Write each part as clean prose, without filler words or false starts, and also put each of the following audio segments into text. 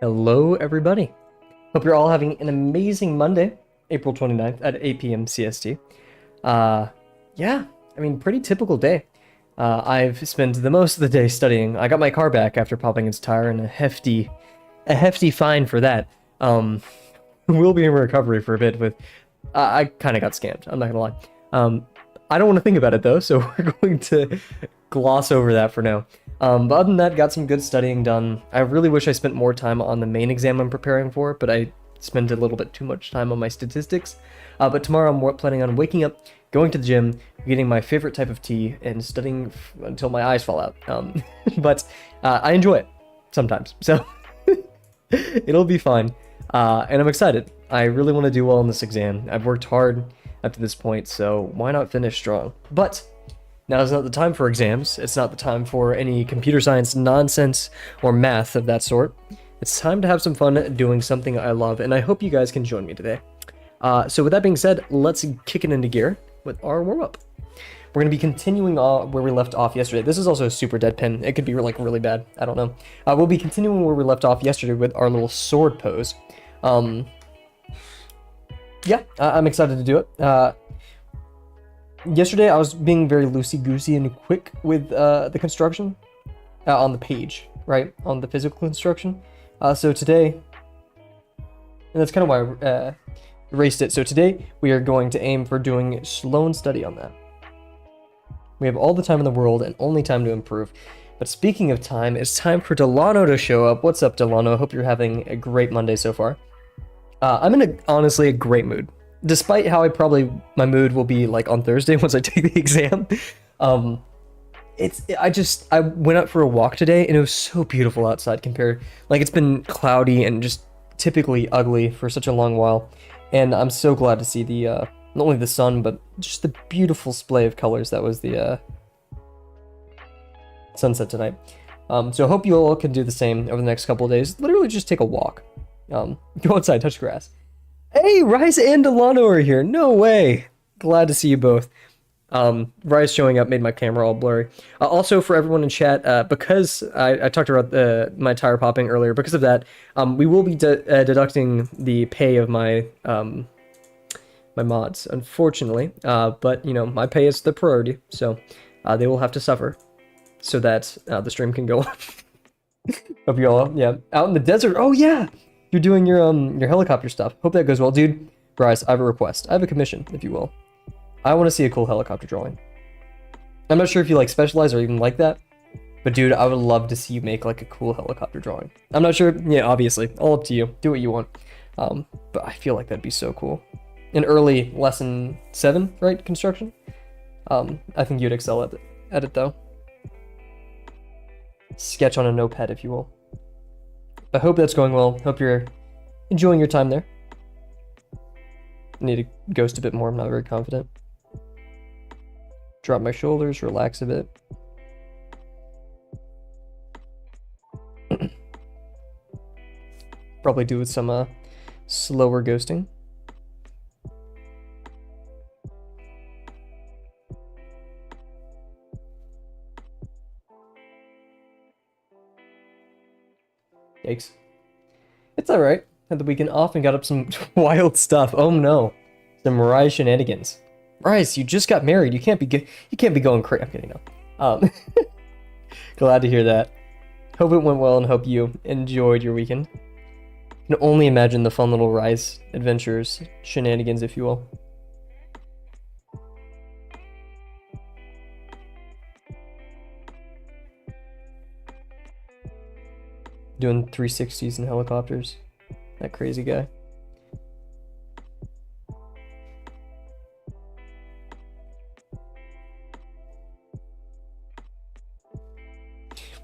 Hello, everybody. Hope you're all having an amazing Monday, April 29th at 8 p.m. CST. Yeah, I mean, pretty typical day. I've spent the most of the day studying. I got my car back after popping its tire and a hefty fine for that. We'll be in recovery for a bit with, I kind of got scammed, I'm not gonna lie. I don't want to think about it though, so we're going to gloss over that for now. But other than that, got some good studying done. I really wish I spent more time on the main exam I'm preparing for, but I spent a little bit too much time on my statistics. But tomorrow I'm planning on waking up, going to the gym, getting my favorite type of tea, and studying until my eyes fall out. But I enjoy it sometimes, so it'll be fine. And I'm excited. I really want to do well in this exam. I've worked hard up to this point, so why not finish strong? But now is not the time for exams. It's not the time for any computer science nonsense or math of that sort. It's time to have some fun doing something I love, and I hope you guys can join me today. So with that being said, let's kick it into gear with our warm-up. We're going to be continuing where we left off yesterday. This is also a super dead pin. It could be like really bad. I don't know. We'll be continuing where we left off yesterday with our little sword pose. Yeah, I'm excited to do it. Yesterday, I was being very loosey-goosey and quick with the construction on the page, right? On the physical construction. So today, and that's kind of why I erased it. So today, we are going to aim for doing slow and steady on that. We have all the time in the world and only time to improve. But speaking of time, it's time for Delano to show up. What's up, Delano? Hope you're having a great Monday so far. I'm in honestly a great mood. Despite how my mood will be like on Thursday once I take the exam. I went out for a walk today and it was so beautiful outside compared, like it's been cloudy and just typically ugly for such a long while. And I'm so glad to see the, not only the sun, but just the beautiful display of colors that was the sunset tonight. So I hope you all can do the same over the next couple of days. Literally just take a walk. Go outside, touch grass. Hey, Rice and Delano are here. No way. Glad to see you both. Rice showing up made my camera all blurry. Also, for everyone in chat, because I talked about my tire popping earlier, because of that, we will be deducting the pay of my my mods, unfortunately. But, you know, my pay is the priority, so they will have to suffer so that the stream can go on. Hope you all, yeah, out in the desert. Oh, yeah. You're doing your helicopter stuff. Hope that goes well. Dude, Bryce, I have a request. I have a commission, if you will. I want to see a cool helicopter drawing. I'm not sure if you like specialize or even like that, but dude, I would love to see you make like a cool helicopter drawing. I'm not sure. Yeah, obviously. All up to you. Do what you want. But I feel like that'd be so cool. In early lesson 7, right? Construction? I think you'd excel at it though. Sketch on a notepad, if you will. I hope that's going well. Hope you're enjoying your time there. I need to ghost a bit more. I'm not very confident. Drop my shoulders, relax a bit. Probably do with some slower ghosting. Yikes. It's alright. Had the weekend off and got up some wild stuff. Oh no. Some Mariah shenanigans. Bryce, you just got married. You can't be going crazy. I'm kidding, no. Glad to hear that. Hope it went well and hope you enjoyed your weekend. I can only imagine the fun little Rise adventures, shenanigans, if you will. Doing 360s in helicopters. That crazy guy.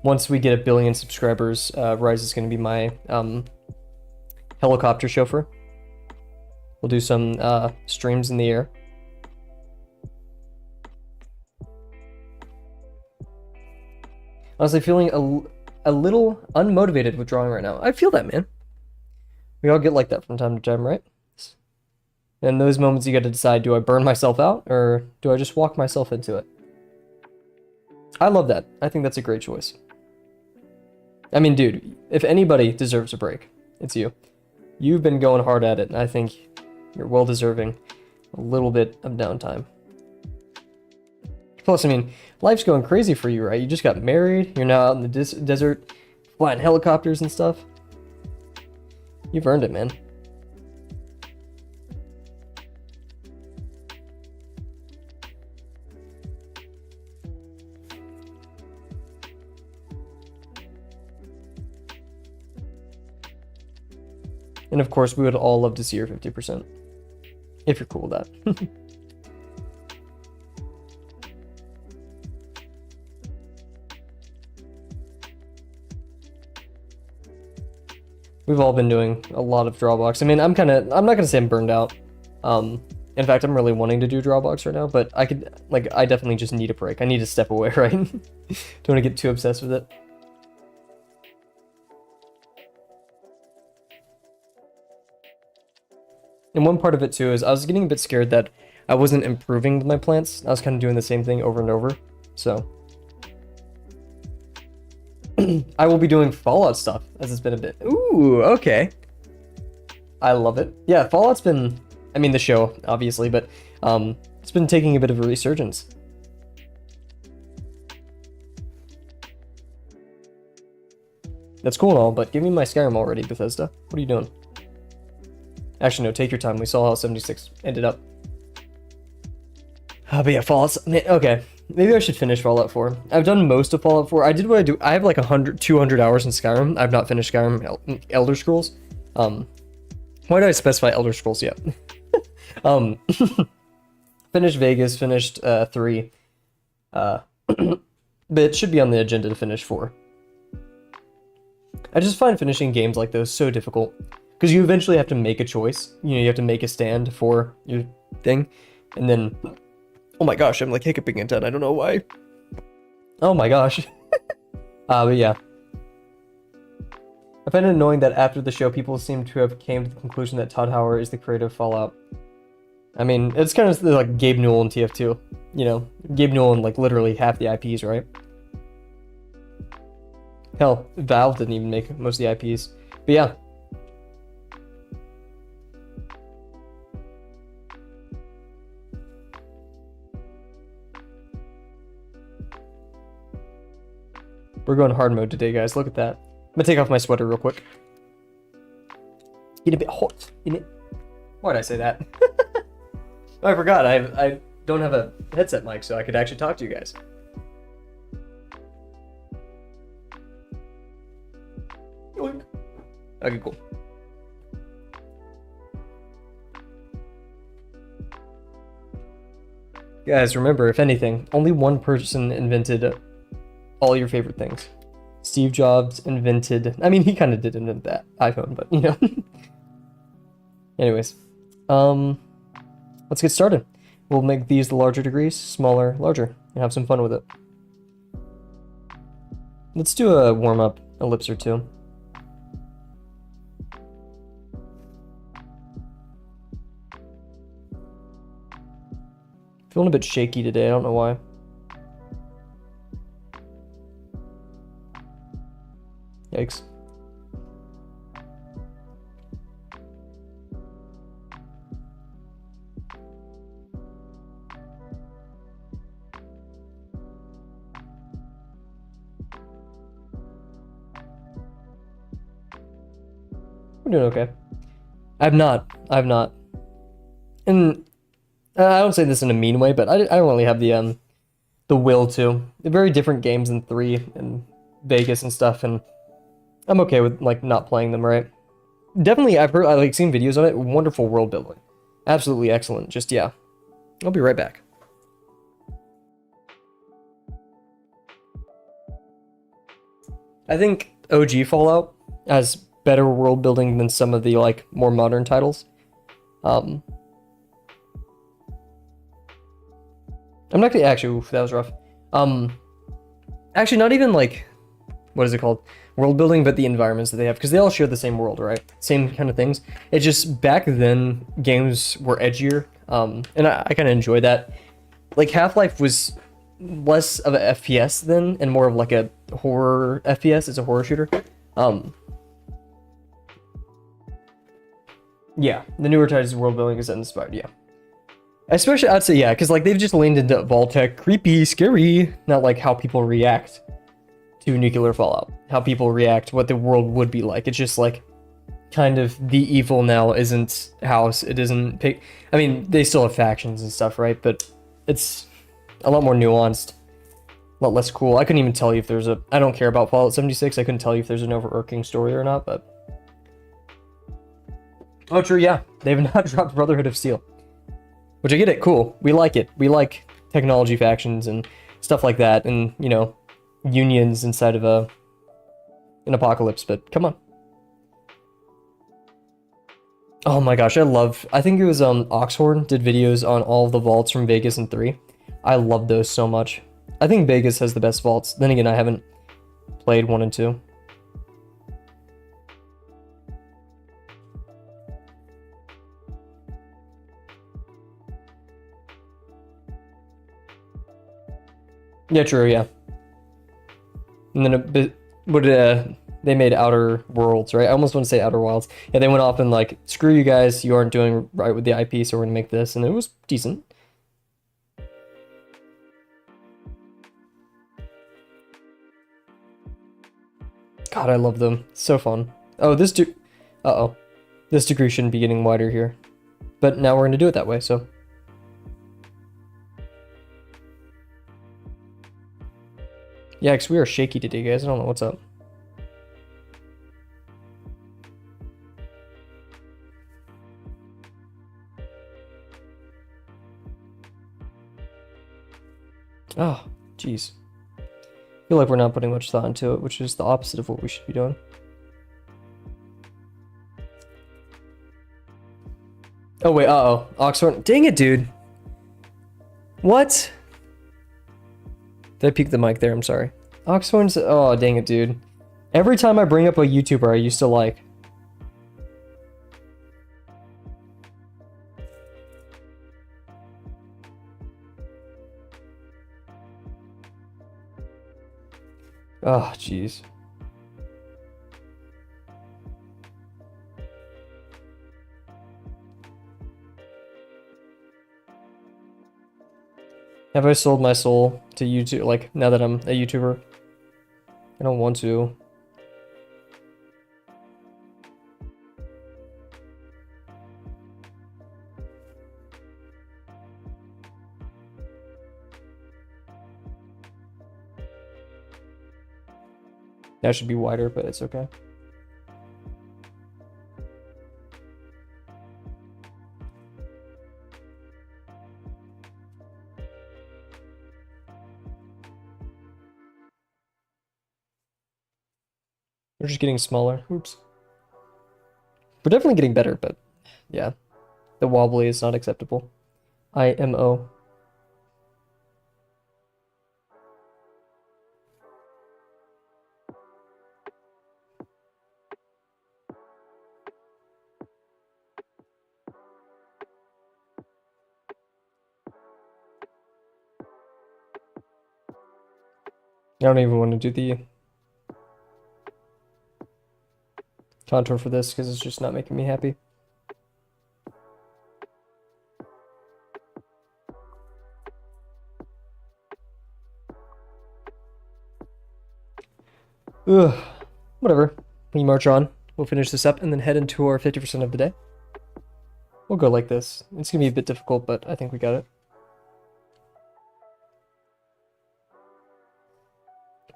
Once we get 1 billion subscribers, Rise is going to be my helicopter chauffeur. We'll do some streams in the air. Honestly, feeling a little unmotivated with drawing right now. I feel that, man. We all get like that from time to time, right? In those moments, you got to decide, do I burn myself out or do I just walk myself into it? I love that. I think that's a great choice. I mean, dude, if anybody deserves a break, it's you. You've been going hard at it, and I think you're well deserving a little bit of downtime. Plus, I mean, life's going crazy for you, right? You just got married, you're now out in the desert, flying helicopters and stuff. You've earned it, man. And of course, we would all love to see your 50%. If you're cool with that. We've all been doing a lot of Drawbox. I mean, I'm not gonna say I'm burned out. In fact, I'm really wanting to do Drawbox right now, but I definitely just need a break. I need to step away, right? Don't want to get too obsessed with it. And one part of it too is I was getting a bit scared that I wasn't improving with my plants. I was kind of doing the same thing over and over. So I will be doing Fallout stuff as it's been a bit. Ooh, okay. I love it. Yeah, Fallout's been, I mean the show, obviously, but it's been taking a bit of a resurgence. That's cool and all, but give me my Skyrim already, Bethesda. What are you doing? Actually, no, take your time. We saw how 76 ended up. But yeah, Fallout, okay. Maybe I should finish Fallout 4. I've done most of Fallout 4. I did what I do. I have like 200 hours in Skyrim. I've not finished Skyrim Elder Scrolls. Why did I specify Elder Scrolls yet? Finished Vegas, finished 3. But it should be on the agenda to finish 4. I just find finishing games like those so difficult. Because you eventually have to make a choice. You know, you have to make a stand for your thing. And then... Oh my gosh, I'm like hiccuping into it. I don't know why. Oh my gosh. But yeah. I find it annoying that after the show, people seem to have came to the conclusion that Todd Howard is the creator of Fallout. I mean, it's kind of like Gabe Newell and TF2. You know, Gabe Newell and like literally half the IPs, right? Hell, Valve didn't even make most of the IPs. But yeah. We're going hard mode today, guys. Look at that. I'm gonna take off my sweater real quick. Get a bit hot, isn't it? Why did I say that? Oh, I forgot. I don't have a headset mic, so I could actually talk to you guys. Yoink. Okay, cool. Guys, remember, if anything, only one person invented all your favorite things. Steve Jobs invented, I mean, he kind of did invent that iPhone, but you know. Anyways, let's get started. We'll make these the larger degrees, smaller, larger, and have some fun with it. Let's do a warm-up ellipse or two. Feeling a bit shaky today, I don't know why. Yikes. We're doing okay. I've not. And I don't say this in a mean way, but I don't really have the will to. They're very different games than 3 and Vegas and stuff, and I'm okay with like not playing them, right? Definitely, I like seen videos on it. Wonderful world building, absolutely excellent. Just yeah, I'll be right back. I think OG Fallout has better world building than some of the like more modern titles. I'm not gonna actually. Oof, that was rough. Actually, not even like, what is it called? World building, but the environments that they have, because they all share the same world, right? Same kind of things. It's just back then games were edgier, and I kind of enjoy that. Like Half-Life was less of a FPS then, and more of like a horror FPS. It's a horror shooter. Yeah, the newer Titan's world building is inspired. Yeah, especially I'd say yeah, because like they've just leaned into Vault-Tec, creepy, scary, not like how people react to nuclear fallout, how people react, what the world would be like. It's just like kind of the evil now isn't House, it isn't Pig. I mean, they still have factions and stuff, right? But it's a lot more nuanced, a lot less cool. I couldn't even tell you if there's a. I don't care about Fallout 76. I couldn't tell you if there's an overarching story or not, but. Oh, true, yeah. They've not dropped Brotherhood of Steel. Which I get it, cool. We like it. We like technology factions and stuff like that, and, you know, unions inside of an apocalypse, but come on. Oh my gosh, I think it was Oxhorn did videos on all of the vaults from Vegas and 3. I love those so much. I think Vegas has the best vaults. Then again, I haven't played 1 and 2. Yeah, true, yeah. And then a bit, they made Outer Worlds, right? I almost want to say Outer Wilds. Yeah, they went off and like, screw you guys, you aren't doing right with the IP, so we're gonna make this, and it was decent. God, I love them. So fun. Oh, uh-oh. This degree shouldn't be getting wider here. But now we're gonna do it that way, so. Yeah, because we are shaky today, guys. I don't know what's up. Oh, jeez. I feel like we're not putting much thought into it, which is the opposite of what we should be doing. Oh, wait, uh-oh. Oxhorn. Dang it, dude. What? Did I peek the mic there? I'm sorry. Oxhorn's... Oh, dang it, dude. Every time I bring up a YouTuber I used to like. Oh, jeez. Have I sold my soul to YouTube, like, now that I'm a YouTuber? I don't want to. That should be wider, but it's okay. We're just getting smaller. Oops. We're definitely getting better, but yeah. The wobbly is not acceptable. IMO. I don't even want to do the contour for this because it's just not making me happy. Ugh. Whatever. We march on. We'll finish this up and then head into our 50% of the day. We'll go like this. It's gonna be a bit difficult, but I think we got it.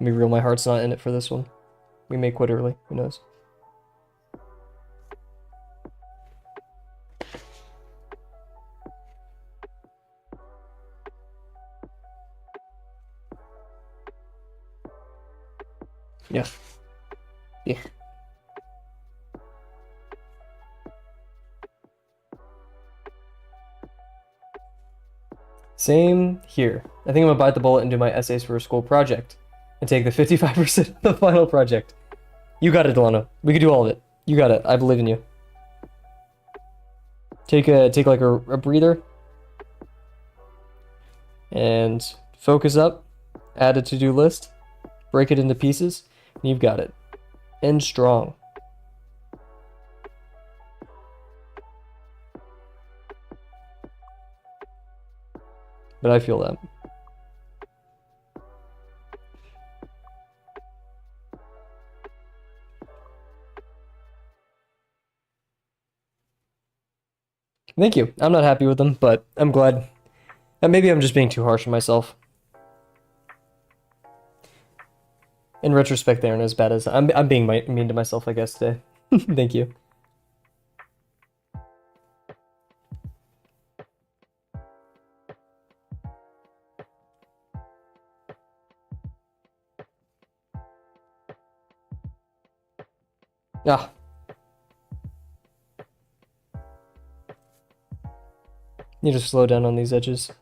Let me real, my heart's not in it for this one. We may quit early. Who knows? Yeah. Yeah. Same here. I think I'm gonna bite the bullet and do my essays for a school project and take the 55% of the final project. You got it, Delano. We can do all of it. You got it. I believe in you. Take like a breather and focus up, add a to-do list, break it into pieces, and you've got it. End strong. But I feel that. Thank you. I'm not happy with them, but I'm glad. And maybe I'm just being too harsh on myself. In retrospect, they aren't as bad as I'm being mean to myself, I guess, today. Thank you. Ah. Need to slow down on these edges.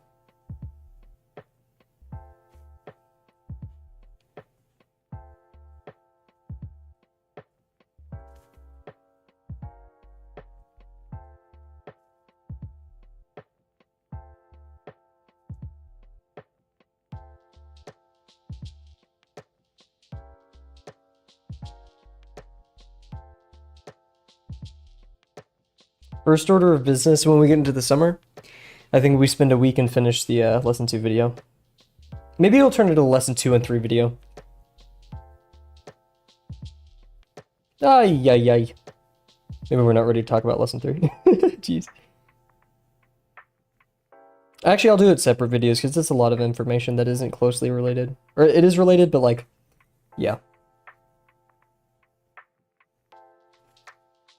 First order of business when we get into the summer, I think we spend a week and finish the lesson 2 video. Maybe it'll turn into a lesson 2 and 3 video. Ay, ay, ay. Maybe we're not ready to talk about lesson 3. Jeez. Actually, I'll do it separate videos because it's a lot of information that isn't closely related. Or it is related, but like, yeah.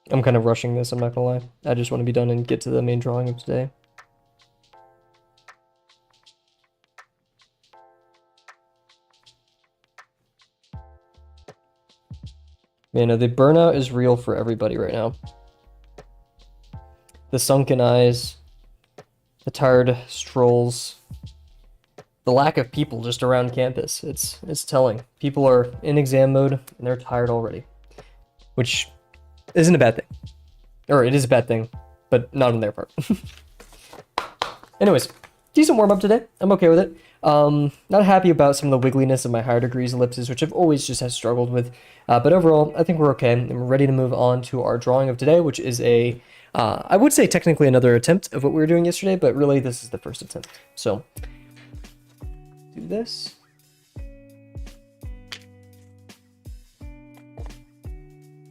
I'm kind of rushing this, I'm not gonna lie. I just want to be done and get to the main drawing of today. Man, the burnout is real for everybody right now. The sunken eyes, the tired strolls, the lack of people just around campus. It's telling. People are in exam mode and they're tired already, which isn't a bad thing. Or it is a bad thing, but not on their part. Anyways, decent warm-up today. I'm okay with it. Not happy about some of the wiggliness of my higher degrees ellipses, which I've always just have struggled with. But overall, I think we're okay. And we're ready to move on to our drawing of today, which is a, I would say technically another attempt of what we were doing yesterday, but really this is the first attempt. So, do this.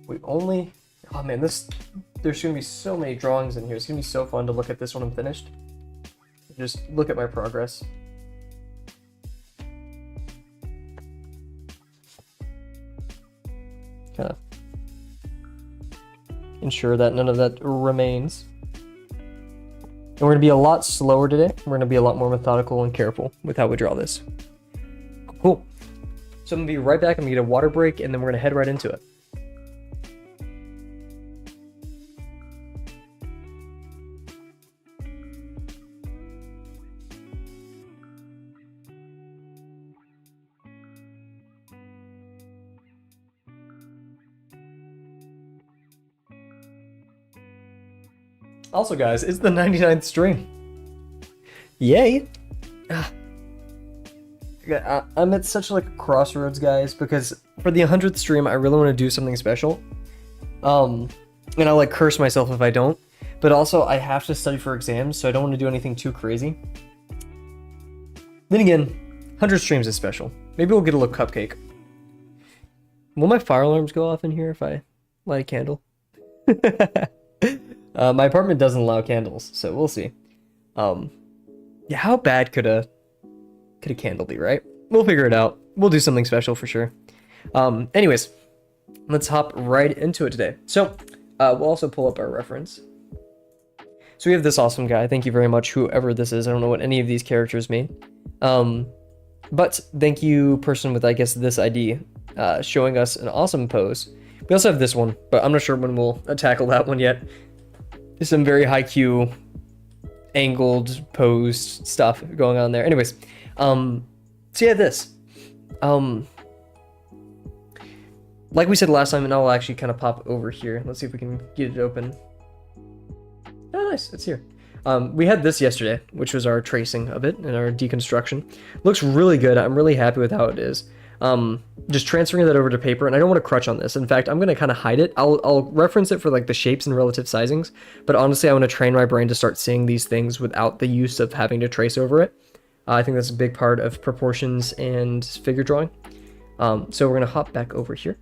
We only, oh man, there's gonna be so many drawings in here. It's gonna be so fun to look at this when I'm finished. Just look at my progress. Kind of ensure that none of that remains. And we're gonna be a lot slower today. We're gonna be a lot more methodical and careful with how we draw this. Cool. So I'm gonna be right back. I'm gonna get a water break and then we're gonna head right into it. Also, guys, it's the 99th stream. Yay! I'm at such like a crossroads, guys, because for the 100th stream, I really want to do something special. And I'll like curse myself if I don't. But also, I have to study for exams, so I don't want to do anything too crazy. Then again, 100 streams is special. Maybe we'll get a little cupcake. Will my fire alarms go off in here if I light a candle? My apartment doesn't allow candles, so we'll see. Yeah, how bad could a candle be, right? We'll figure it out. We'll do something special for sure. Anyways, let's hop right into it today. So, we'll also pull up our reference. So we have this awesome guy. Thank you very much, whoever this is. I don't know what any of these characters mean. But thank you, person with, I guess, this ID, showing us an awesome pose. We also have this one, but I'm not sure when we'll tackle that one yet. There's some very high Q, angled, posed stuff going on there. Anyways, so yeah, this. Like we said last time, and I'll actually kind of pop over here. Let's see if we can get it open. Oh, nice, it's here. We had this yesterday, which was our tracing of it and our deconstruction. Looks really good. I'm really happy with how it is. Just transferring that over to paper, and I don't want to crutch on this. In fact, I'm going to kind of hide it. I'll reference it for like the shapes and relative sizings, but honestly, I want to train my brain to start seeing these things without the use of having to trace over it. I think that's a big part of proportions and figure drawing. So we're going to hop back over here.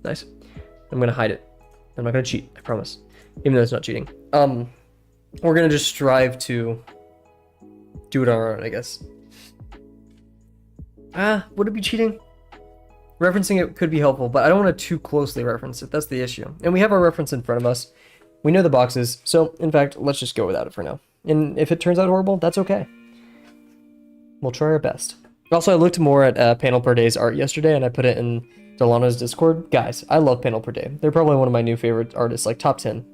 Nice. I'm going to hide it. I'm not going to cheat, I promise. Even though it's not cheating. We're going to just strive to do it on our own, I guess. Would it be cheating? Referencing it could be helpful, but I don't want to too closely reference it. That's the issue. And we have our reference in front of us. We know the boxes. So, in fact, let's just go without it for now. And if it turns out horrible, that's okay. We'll try our best. Also, I looked more at Panel Per Day's art yesterday, and I put it in Delano's Discord. Guys, I love Panel Per Day. They're probably one of my new favorite artists, like top 10.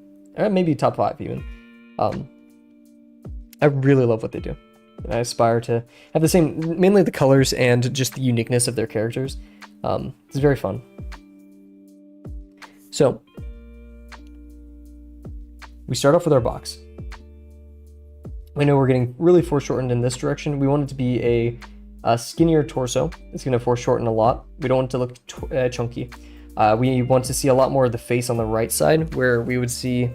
Maybe top 5 even. I really love what they do. I aspire to have the same, mainly the colors and just the uniqueness of their characters. It's very fun. So, we start off with our box. I know we're getting really foreshortened in this direction. We want it to be a skinnier torso. It's going to foreshorten a lot. We don't want it to look chunky. We want to see a lot more of the face on the right side, where we would see,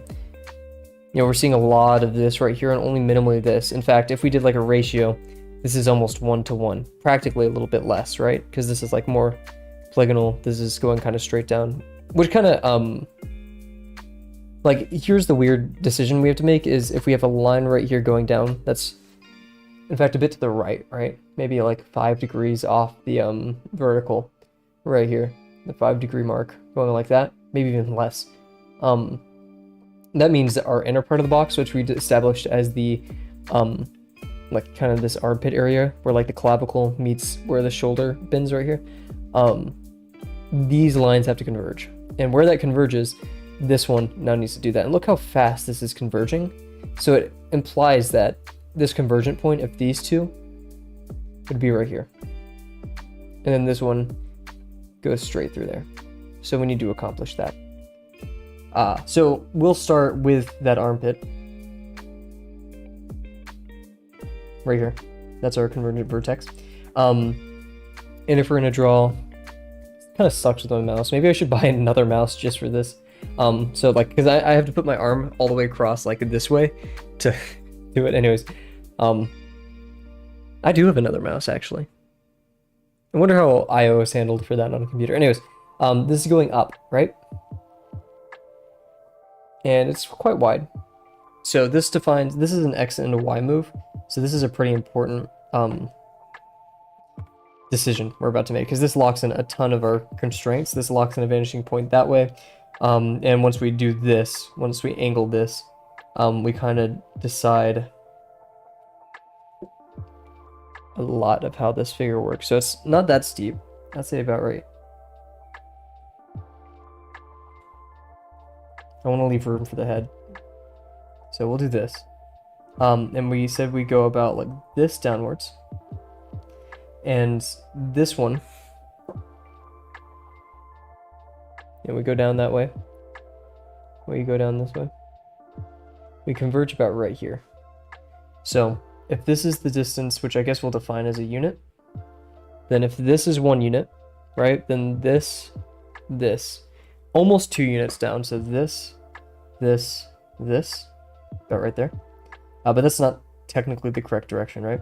we're seeing a lot of this right here and only minimally this. In fact, if we did like a ratio, this is almost 1-to-1, practically a little bit less, right? Because this is like more polygonal. This is going kind of straight down, which kind of, like, here's the weird decision we have to make is if we have a line right here going down, that's, in fact, a bit to the right, right? Maybe like 5 degrees off the vertical right here, the 5-degree mark, going like that, maybe even less. That means that our inner part of the box, which we established as the, like kind of this armpit area where like the clavicle meets where the shoulder bends right here, these lines have to converge. And where that converges, this one now needs to do that. And look how fast this is converging. So it implies that this convergent point of these two would be right here. And then this one goes straight through there. So we need to accomplish that. So we'll start with that armpit. Right here. That's our convergent vertex. And if we're gonna draw, it kind of sucks with my mouse. Maybe I should buy another mouse just for this. So like, because I have to put my arm all the way across like this way to do it. Anyways, I do have another mouse actually. I wonder how I/O is handled for that on a computer. Anyways, this is going up, right? And it's quite wide. So this defines, this is an X and a Y move. So this is a pretty important decision we're about to make, because this locks in a ton of our constraints. This locks in a vanishing point that way. And once we do this, once we angle this, we kind of decide a lot of how this figure works. So it's not that steep. I'd say about right. I want to leave room for the head. So we'll do this. And we said we go about like this downwards. And this one, and we go down that way. We go down this way. We converge about right here. So if this is the distance, which I guess we'll define as a unit, then if this is 1 unit, right, then this, almost 2 units down. So this, about right there. But that's not technically the correct direction, right?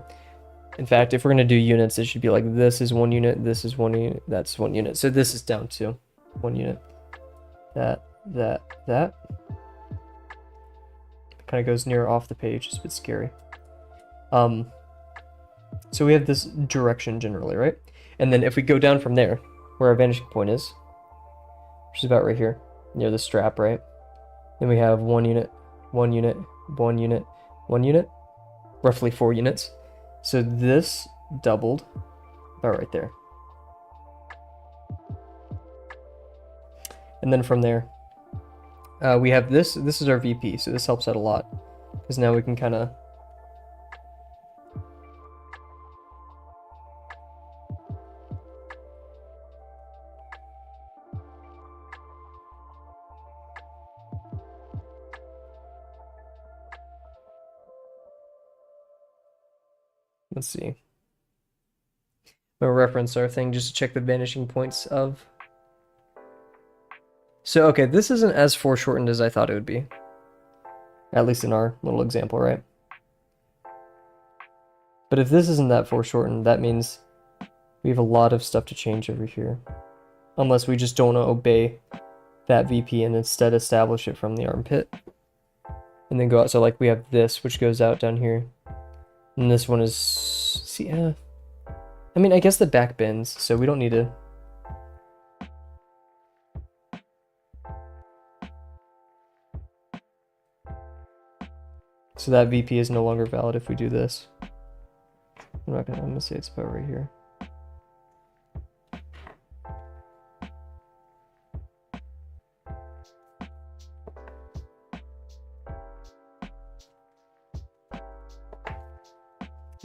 In fact, if we're going to do units, it should be like this is 1 unit, this is 1 unit, that's 1 unit. So this is down to 1 unit. That. Kind of goes near off the page. It's a bit scary. So we have this direction generally, right? And then if we go down from there, where our vanishing point is, which is about right here, near the strap, right? Then we have 1 unit, 1 unit, 1 unit, 1 unit, roughly 4 units. So this doubled about right there. And then from there, we have this. This is our VP, so this helps out a lot, because now we can kind of Let's see. We'll reference our thing just to check the vanishing points of. So, okay, this isn't as foreshortened as I thought it would be. At least in our little example, right? But if this isn't that foreshortened, that means we have a lot of stuff to change over here. Unless we just don't want to obey that VP and instead establish it from the armpit. And then go out. So like we have this, which goes out down here. And this one is... See, I mean, I guess the back bends, so we don't need to... So that VP is no longer valid if we do this. I'm gonna say it's about right here.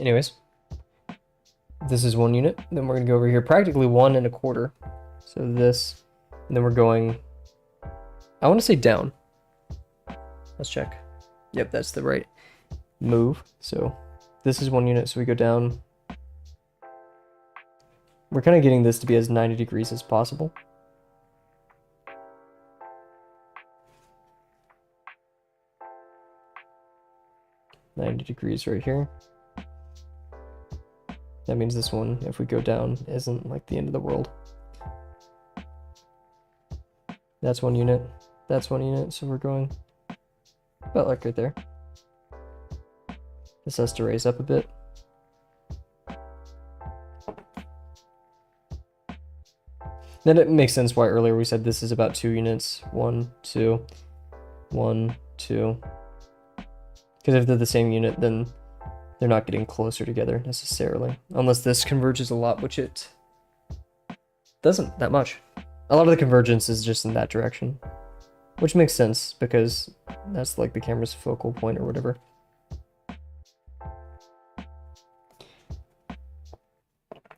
Anyways, this is 1 unit. Then we're gonna go over here, practically 1 1/4. So this, and then we're going, I want to say down. Let's check. Yep, that's the right move. So this is 1 unit, so we go down. We're kind of getting this to be as 90 degrees as possible. $90 right here. That means this one, if we go down, isn't like the end of the world. That's 1 unit. That's 1 unit, so we're going about like right there. This has to raise up a bit. Then it makes sense why earlier we said this is about 2 units. 1, 2, 1, 2. Because if they're the same unit, then they're not getting closer together necessarily. Unless this converges a lot, which it doesn't that much. A lot of the convergence is just in that direction. Which makes sense, because that's like the camera's focal point or whatever.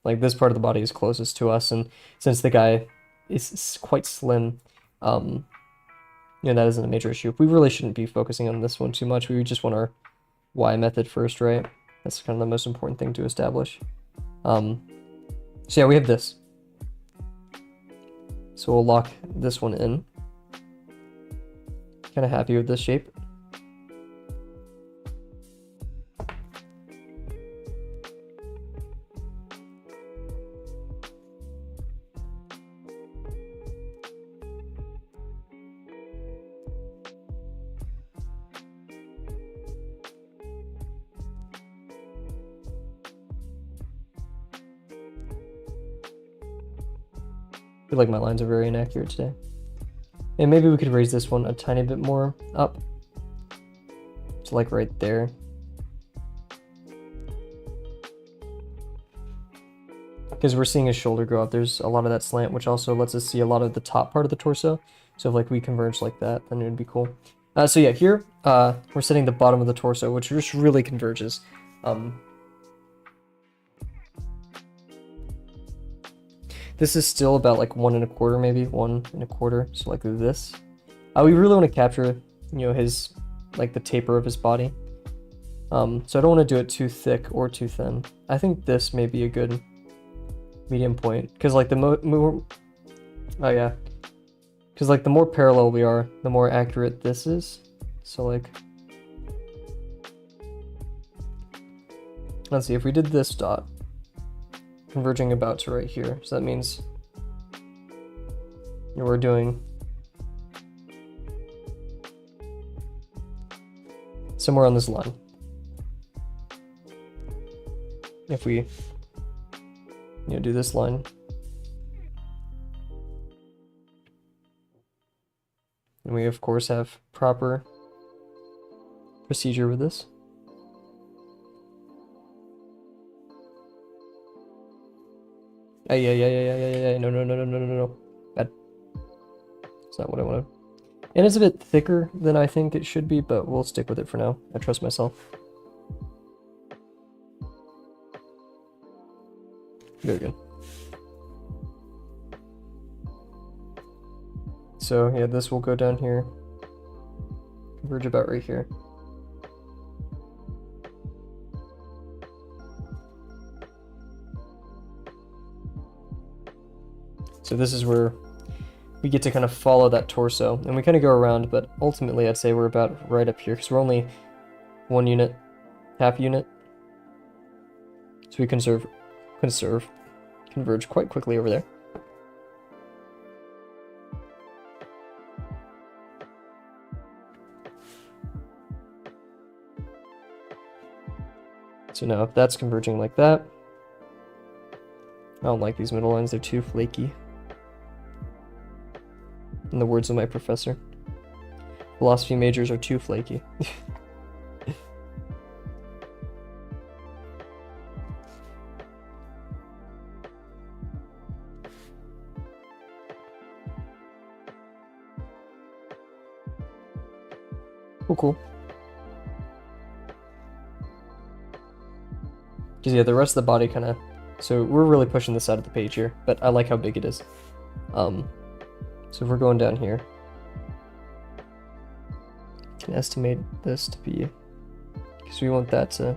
Like this part of the body is closest to us, and since the guy is quite slim, that isn't a major issue. We really shouldn't be focusing on this one too much. We just want our Y method first, right? That's kind of the most important thing to establish. So yeah, we have this. So we'll lock this one in. Kind of happy with this shape. I feel like my lines are very inaccurate today. And maybe we could raise this one a tiny bit more up. So like right there. Because we're seeing his shoulder go up. There's a lot of that slant, which also lets us see a lot of the top part of the torso. So if like we converge like that, then it would be cool. So yeah, here we're setting the bottom of the torso, which just really converges. This is still about like 1 1/4, maybe 1 1/4. So like this. We really want to capture, his like the taper of his body. So I don't want to do it too thick or too thin. I think this may be a good medium point, because like the more because like the more parallel we are, the more accurate this is. So like, let's see, if we did this dot converging about to right here, so that means we're doing somewhere on this line. If we do this line, and we of course have proper procedure with this. Yeah. No. Bad. It's not what I wanted. And it's a bit thicker than I think it should be, but we'll stick with it for now. I trust myself. Very good. So yeah, this will go down here. Converge about right here. So this is where we get to kind of follow that torso, and we kind of go around, but ultimately I'd say we're about right up here, because we're only 1 unit, half unit. So we converge quite quickly over there. So now if that's converging like that, I don't like these middle lines, they're too flaky. In the words of my professor, philosophy majors are too flaky. Cool. Because yeah, the rest of the body kind of... So we're really pushing this out of the page here, but I like how big it is. So if we're going down here, we can estimate this to be... Because we want that to...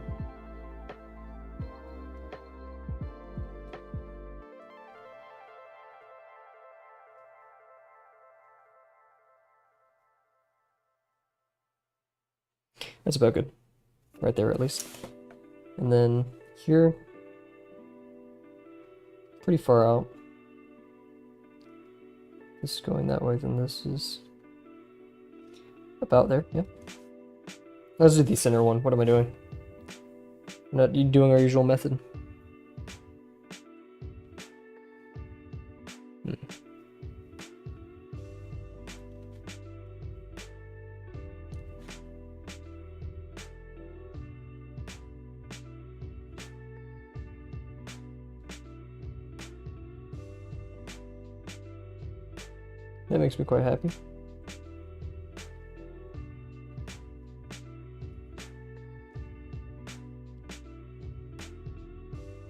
That's about good. Right there, at least. And then here, pretty far out. This is going that way, then this is about there, yeah. Let's do the center one. What am I doing? I'm not doing our usual method. That makes me quite happy.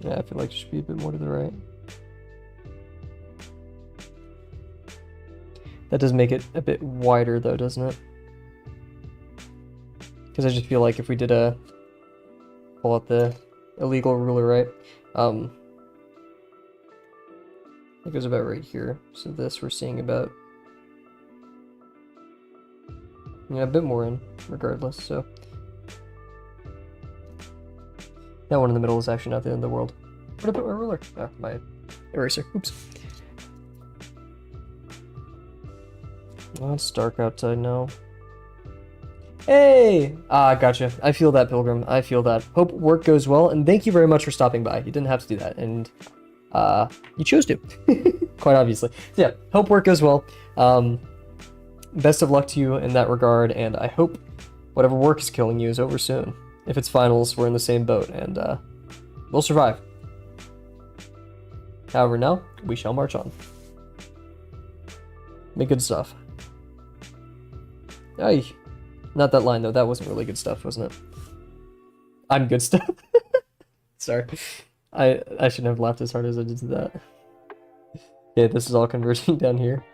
Yeah, I feel like it should be a bit more to the right. That does make it a bit wider though, doesn't it? Because I just feel like if we did pull out the illegal ruler, right? It goes about right here. So this we're seeing about... Yeah, a bit more in, regardless, so... That one in the middle is actually not the end of the world. Where did I put my ruler? Ah, my eraser. Oops. Oh, it's dark outside now. Hey! Ah, gotcha. I feel that, Pilgrim. I feel that. Hope work goes well, and thank you very much for stopping by. You didn't have to do that, and you chose to. Quite obviously. So yeah, hope work goes well. Best of luck to you in that regard, and I hope whatever work is killing you is over soon. If it's finals, we're in the same boat, and we'll survive. However, now, we shall march on. Make good stuff. Ay. Not that line, though. That wasn't really good stuff, wasn't it? I'm good stuff. Sorry. I shouldn't have laughed as hard as I did to that. Yeah, this is all converging down here.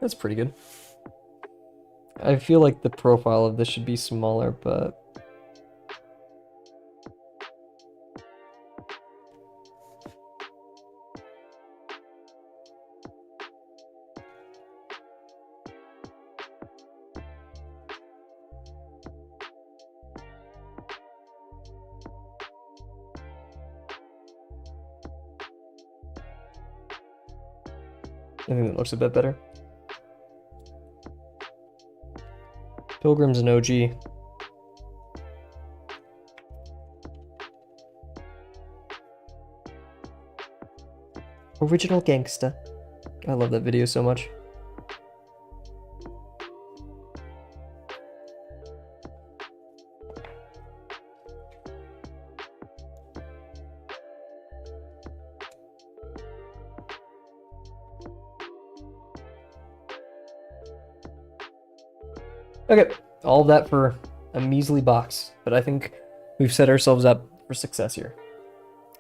That's pretty good. I feel like the profile of this should be smaller, but... I think that looks a bit better. Pilgrim's an OG. Original gangsta. I love that video so much. Okay, all of that for a measly box, but I think we've set ourselves up for success here.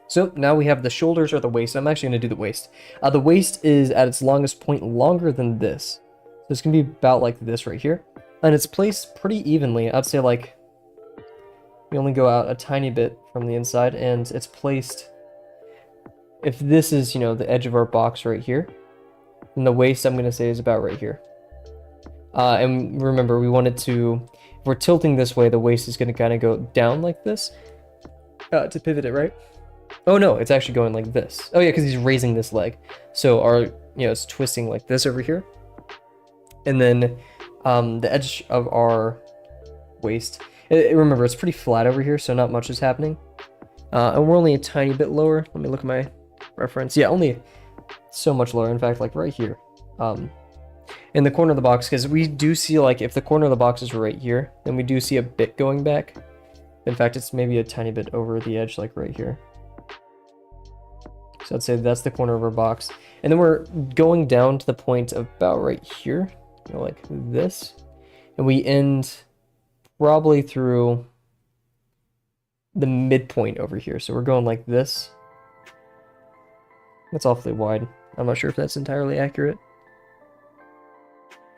So now we have the shoulders or the waist. I'm actually going to do the waist. The waist is at its longest point longer than this. So it's going to be about like this right here. And it's placed pretty evenly. I'd say like we only go out a tiny bit from the inside, and it's placed if this is, you know, the edge of our box right here, then the waist, I'm going to say, is about right here. And remember, we want it to, if we're tilting this way, the waist is going to kind of go down like this to pivot it, right? Oh no, it's actually going like this. Oh yeah, because he's raising this leg. So our, you know, it's twisting like this over here. And then the edge of our waist, remember, it's pretty flat over here, so not much is happening. And we're only a tiny bit lower. Let me look at my reference. Yeah, only so much lower. In fact, like right here. In the corner of the box, because we do see, like, if the corner of the box is right here, then we do see a bit going back. In fact, it's maybe a tiny bit over the edge, like right here. So I'd say that's the corner of our box. And then we're going down to the point about right here, you know, like this. And we end probably through the midpoint over here. So we're going like this. That's awfully wide. I'm not sure if that's entirely accurate.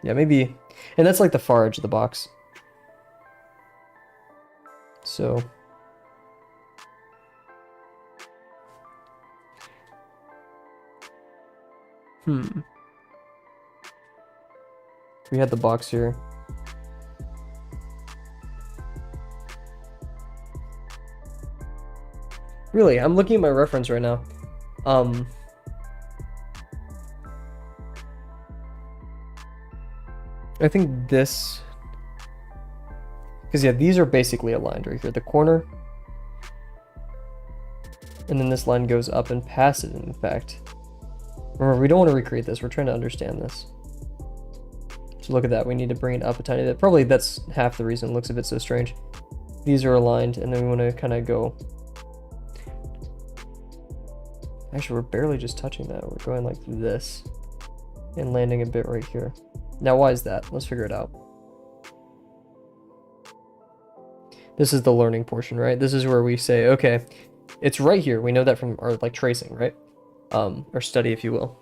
Yeah, maybe. And that's like the far edge of the box. So we had the box here. Really, I'm looking at my reference right now. I think this, because yeah, these are basically aligned right here. The corner, and then this line goes up and past it, in fact. Remember, we don't want to recreate this. We're trying to understand this. So look at that. We need to bring it up a tiny bit. Probably that's half the reason it looks a bit so strange. These are aligned, and then we want to kind of go. Actually, we're barely just touching that. We're going like this and landing a bit right here. Now, why is that? Let's figure it out. This is the learning portion, right? This is where we say, okay, it's right here. We know that from our like tracing, right? Or study, if you will.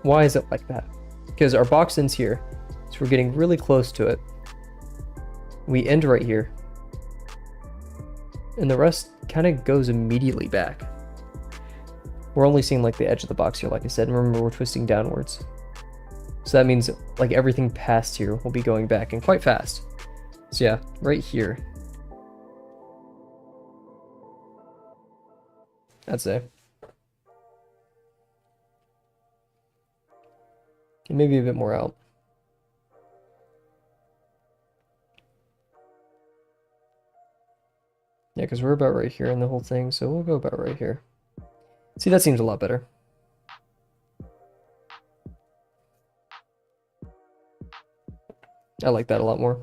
Why is it like that? Because our box ends here, so we're getting really close to it. We end right here, and the rest kind of goes immediately back. We're only seeing like the edge of the box here, like I said, and remember we're twisting downwards. So that means like everything past here will be going back and quite fast. So yeah, right here. I'd say. And maybe a bit more out. Yeah, because we're about right here in the whole thing, so we'll go about right here. See, that seems a lot better. I like that a lot more.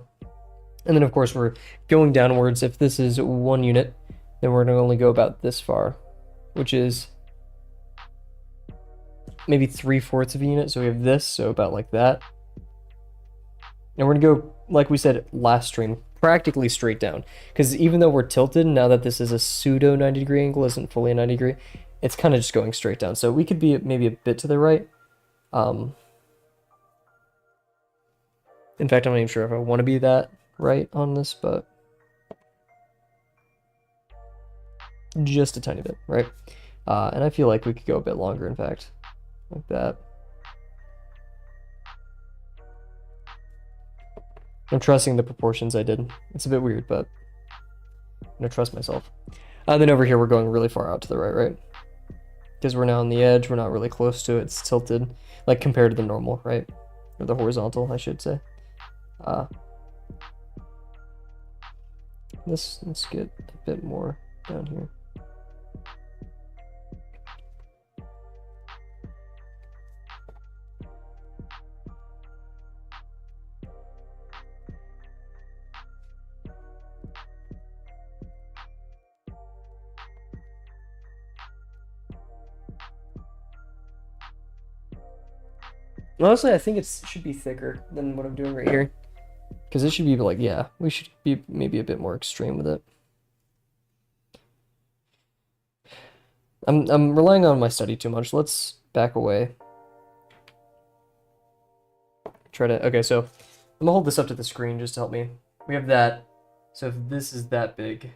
And then, of course, we're going downwards. If this is 1 unit, then we're going to only go about this far, which is maybe 3/4 of a unit. So we have this, so about like that. And we're going to go, like we said last stream, practically straight down. Because even though we're tilted, now that this is a pseudo 90-degree angle, isn't fully a 90-degree, it's kind of just going straight down. So we could be maybe a bit to the right. In fact, I'm not even sure if I want to be that right on this, but just a tiny bit, right? And I feel like we could go a bit longer, in fact, like that. I'm trusting the proportions I did. It's a bit weird, but I'm gonna trust myself. And then over here, we're going really far out to the right, right? Because we're now on the edge, we're not really close to it, it's tilted, like compared to the normal, right? Or the horizontal, I should say. Let's get a bit more down here. Honestly, I think it should be thicker than what I'm doing right here. Because it should be like, yeah, we should be maybe a bit more extreme with it. I'm relying on my study too much. Let's back away. Try to, okay, so I'm gonna hold this up to the screen just to help me. We have that. So if this is that big,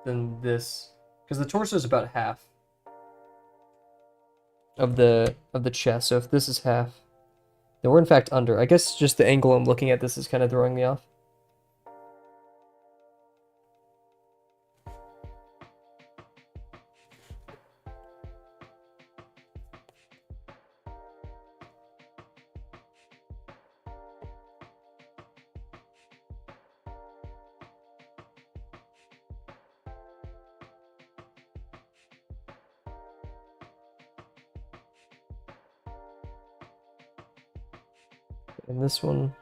then this, because the torso is about half. of the chest. So if this is half, then we're in fact under. I guess just the angle I'm looking at this is kind of throwing me off. And this one.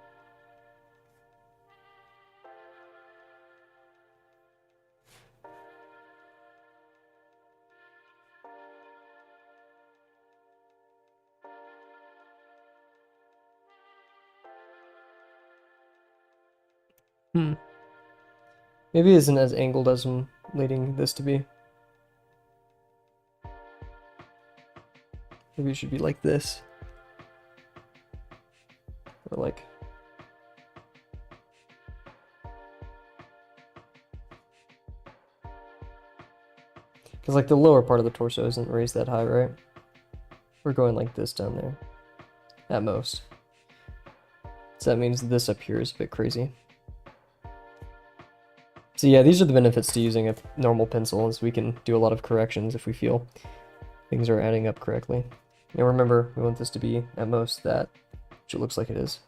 Maybe it isn't as angled as I'm leading this to be. Maybe it should be like this. Or like... Because like the lower part of the torso isn't raised that high, right? We're going like this down there. At most. So that means this up here is a bit crazy. So yeah, these are the benefits to using a normal pencil, is we can do a lot of corrections if we feel things are adding up correctly. And remember, we want this to be at most that, which it looks like it is.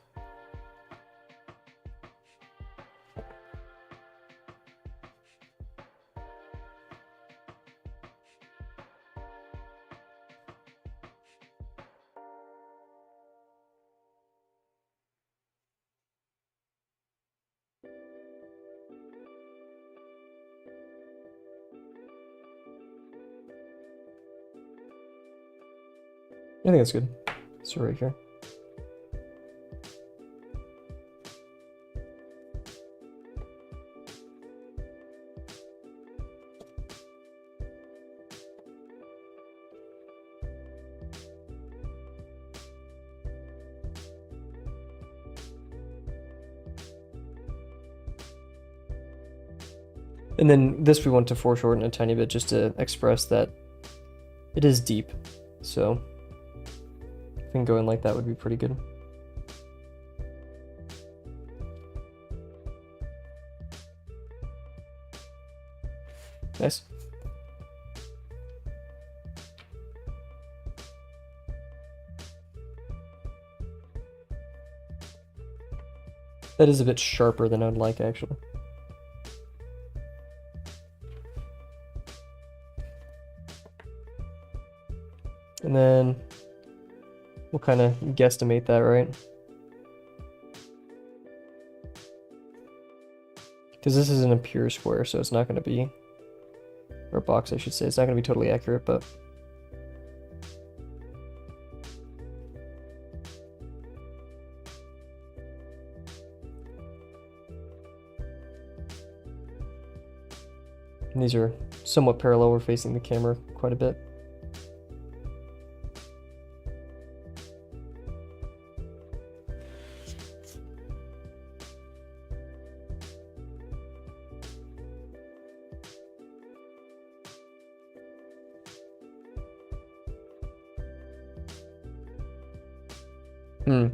I think that's good. So right here. And then this we want to foreshorten a tiny bit just to express that it is deep. So if we can go in like that would be pretty good. Nice. That is a bit sharper than I'd like, actually. And then we'll kind of guesstimate that, right? Because this isn't a pure square, so it's not going to be, or box I should say, it's not going to be totally accurate, but and these are somewhat parallel. We're facing the camera quite a bit.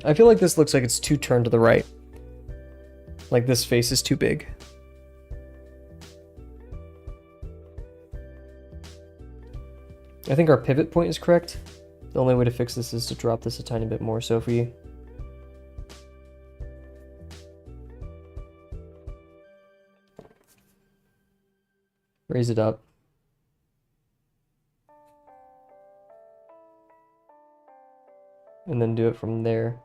I feel like this looks like it's too turned to the right. Like this face is too big. I think our pivot point is correct. The only way to fix this is to drop this a tiny bit more. So if we raise it up, and then do it from there.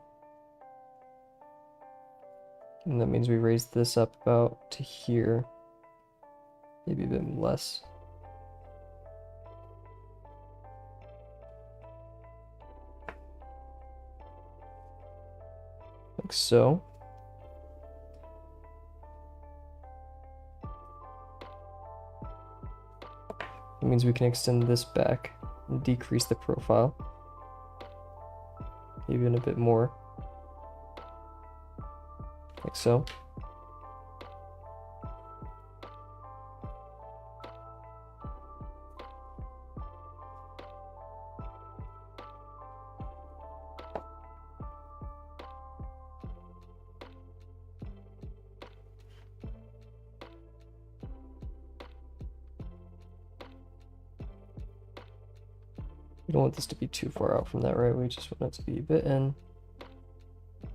And that means we raise this up about to here. Maybe a bit less. Like so. That means we can extend this back and decrease the profile. Even a bit more. Like so. We don't want this to be too far out from that, right? We just want it to be a bit in.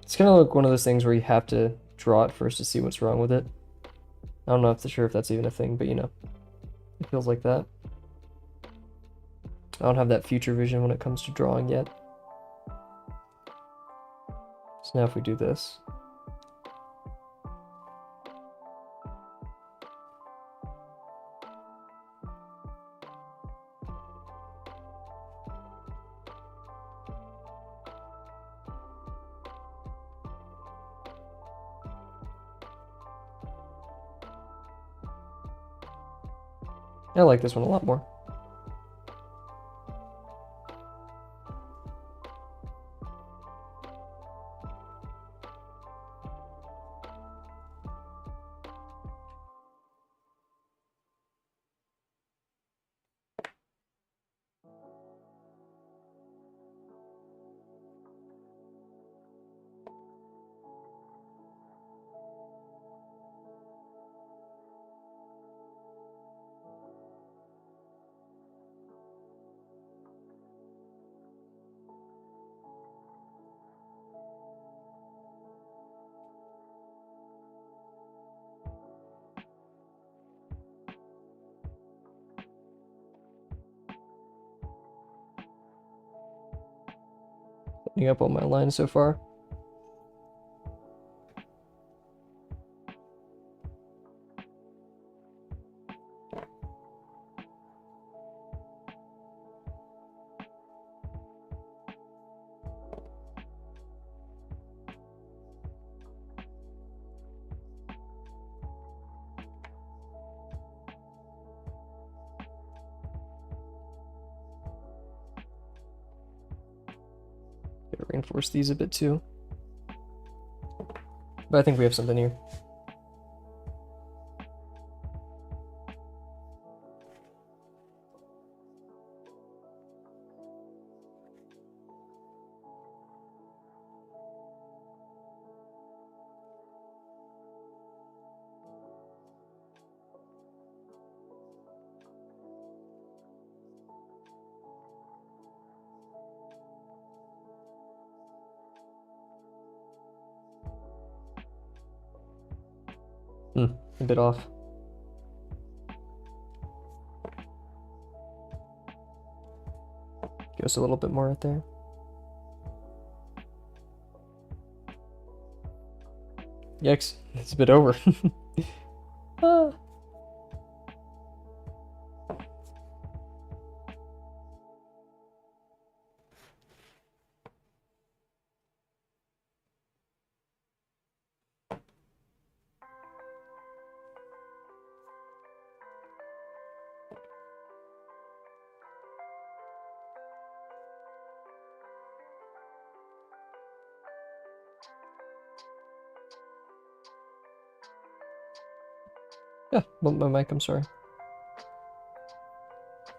It's kind of like one of those things where you have to draw it first to see what's wrong with it. I'm not sure if that's even a thing, but you know, it feels like that. I don't have that future vision when it comes to drawing yet. So now if we do this. I like this one a lot more. Putting up all my lines so far. Gotta reinforce these a bit too. But I think we have something here. A bit off. Goes a little bit more right there. Yikes, it's a bit over. Ah. Yeah, bumped my mic, I'm sorry.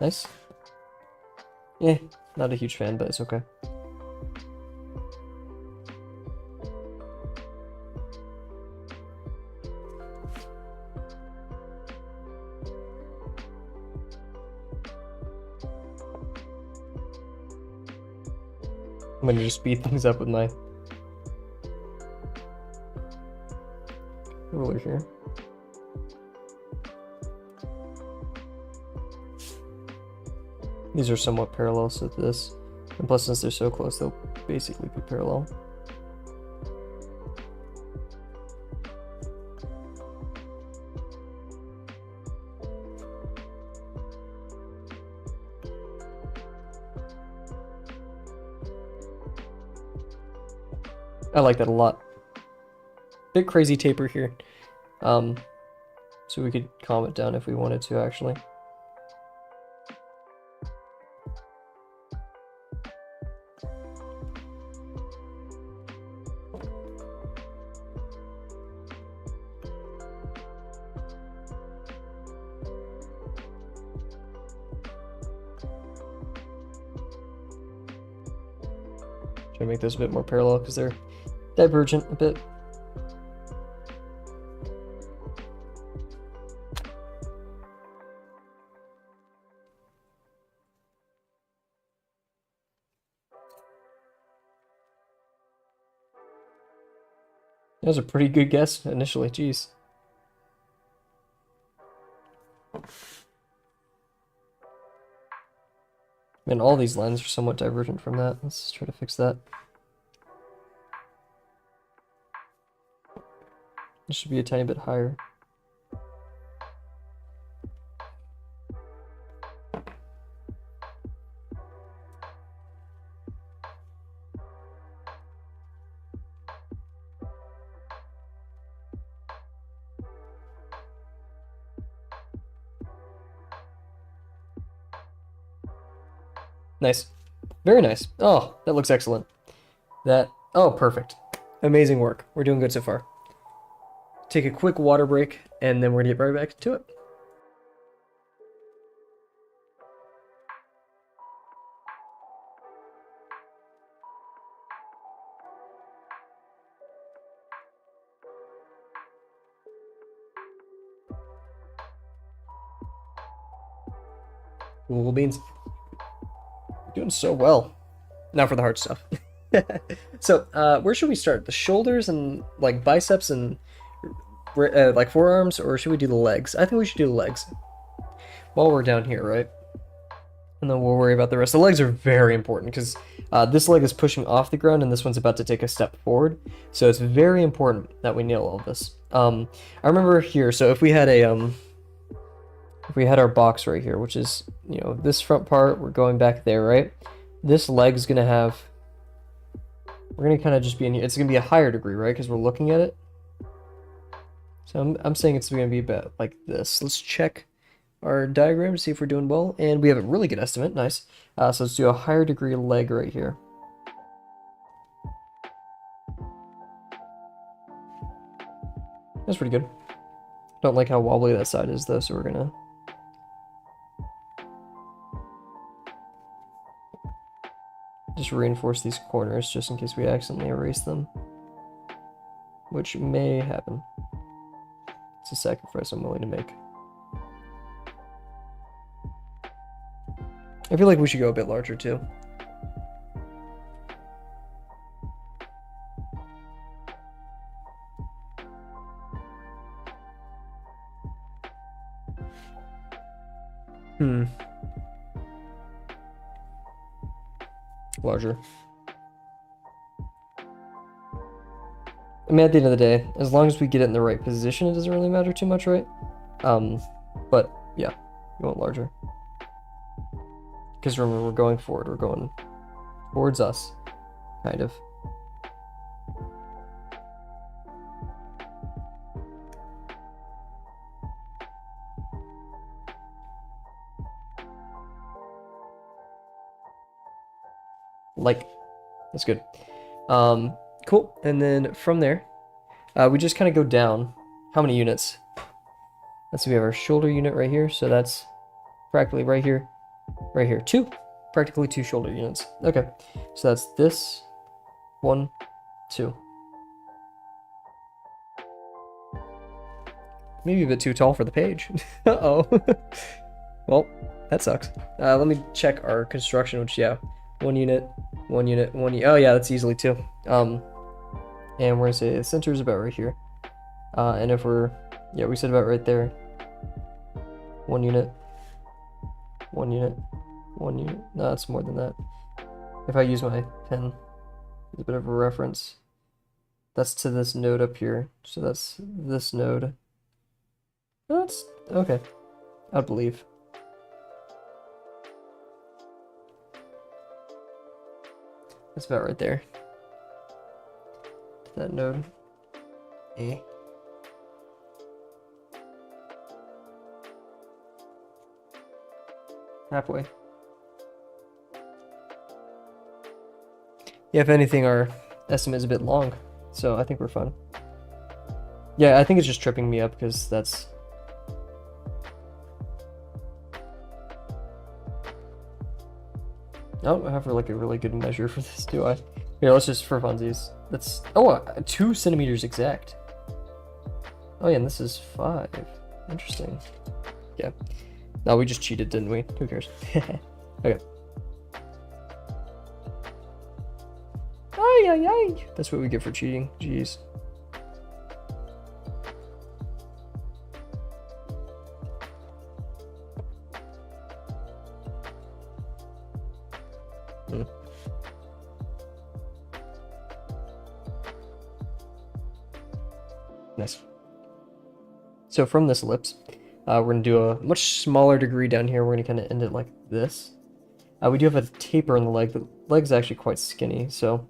Nice. Yeah, not a huge fan, but it's okay. I'm gonna just speed things up with my ruler here. These are somewhat parallel to this, and plus since they're so close, they'll basically be parallel. I like that a lot. Bit crazy taper here. So we could calm it down if we wanted to, actually. Try to make this a bit more parallel because they're divergent a bit. That was a pretty good guess initially. Jeez. Man, all these lines are somewhat divergent from that. Let's try to fix that. This should be a tiny bit higher. Nice. Very nice. Oh, that looks excellent. Oh, perfect. Amazing work. We're doing good so far. Take a quick water break, and then we're gonna get right back to it. Cool beans. Doing so well. Now for the hard stuff. So, where should we start? The shoulders and like biceps and like forearms, or should we do the legs? I think we should do the legs while we're down here, right? And then we'll worry about the rest. The legs are very important because this leg is pushing off the ground and this one's about to take a step forward. So it's very important that we nail all of this. I remember here, so if we had our box right here, which is, you know, this front part, we're going back there, right? This leg's gonna have, we're gonna kind of just be in here. It's gonna be a higher degree, right? Because we're looking at it. So I'm saying it's gonna be about like this. Let's check our diagram to see if we're doing well, and we have a really good estimate. Nice. So let's do a higher degree leg right here. That's pretty good. Don't like how wobbly that side is though, so we're gonna just reinforce these corners just in case we accidentally erase them, which may happen. It's a sacrifice I'm willing to make. I feel like we should go a bit larger too. Larger. I mean, at the end of the day, as long as we get it in the right position, it doesn't really matter too much, right? But yeah, you want larger. Because remember, we're going forward. We're going towards us, kind of. Like, that's good. Cool. And then from there, we just kind of go down. How many units? Let's see, we have our shoulder unit right here. So that's practically right here. Right here. Practically two shoulder units. Okay. So that's this. 1, 2. Maybe a bit too tall for the page. Uh-oh. Well, that sucks. Let me check our construction, which, yeah. 1 unit, 1 unit, 1 unit. Oh yeah, that's easily 2. And we're gonna say the center is about right here. And if we're, yeah, we said about right there. 1 unit, 1 unit, 1 unit. No, it's more than that. If I use my pen as a bit of a reference, that's to this node up here. So that's this node. That's okay. I believe. That's about right there. That node. A. Halfway. Yeah, if anything, our estimate is a bit long, so I think we're fine. Yeah, I think it's just tripping me up because that's... I don't have like a really good measure for this, do I? Here, let's just for funsies. That's 2 centimeters exact. Oh yeah, and this is 5. Interesting. Yeah. No, we just cheated, didn't we? Who cares? Okay. Ay, ay, ay. That's what we get for cheating. Jeez. Hmm. Nice. So from this ellipse, we're going to do a much smaller degree down here. We're going to kind of end it like this. We do have a taper in the leg. The leg's actually quite skinny, so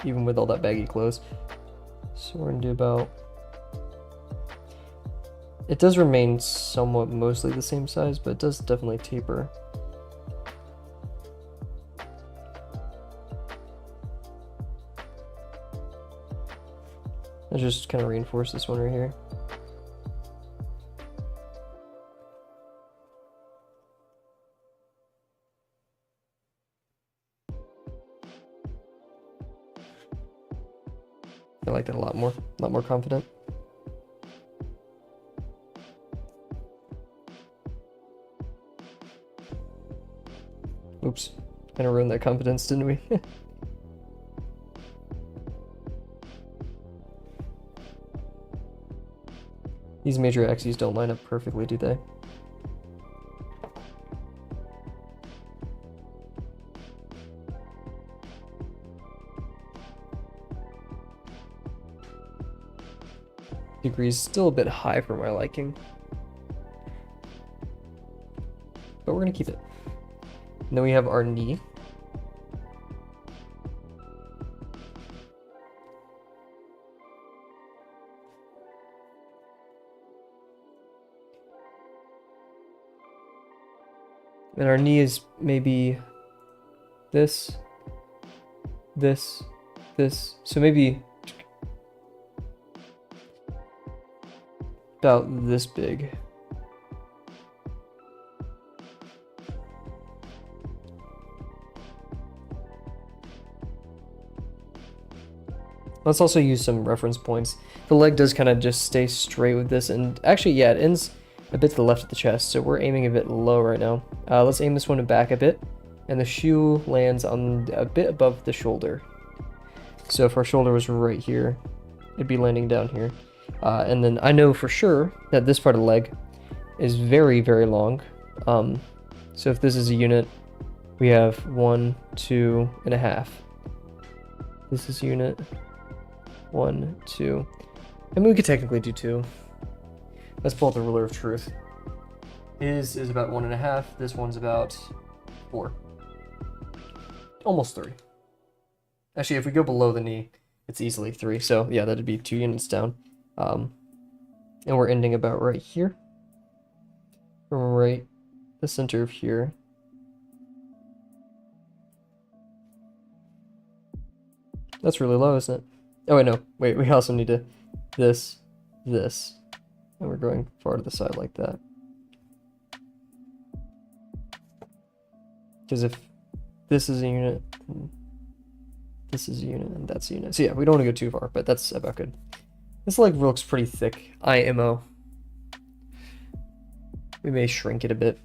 even with all that baggy clothes. So we're going to do about... It does remain somewhat mostly the same size, but it does definitely taper. Let's just kind of reinforce this one right here. I like that a lot more confident. Oops, kind of ruined that confidence, didn't we? These major axes don't line up perfectly, do they? Degree's still a bit high for my liking, but we're gonna keep it. And then we have our knee. And our knee is maybe this, this, this. So maybe about this big. Let's also use some reference points. The leg does kind of just stay straight with this, and actually, yeah, it ends a bit to the left of the chest, so we're aiming a bit low right now. Let's aim this one back a bit, and the shoe lands on a bit above the shoulder. So if our shoulder was right here, it'd be landing down here. And then I know for sure that this part of the leg is very, very long. So if this is a unit, we have 1, 2.5. This is unit 1, 2. I mean, we could technically do 2. Let's pull up the ruler of truth. His is about 1.5. This one's about 4. Almost 3. Actually, if we go below the knee, it's easily 3. So yeah, that'd be 2 units down. And we're ending about right here. From right the center of here. That's really low, isn't it? Oh wait, no. Wait, we also need to this. And we're going far to the side like that. Because if this is a unit, this is a unit, and that's a unit. So yeah, we don't want to go too far, but that's about good. This leg looks pretty thick. IMO. We may shrink it a bit.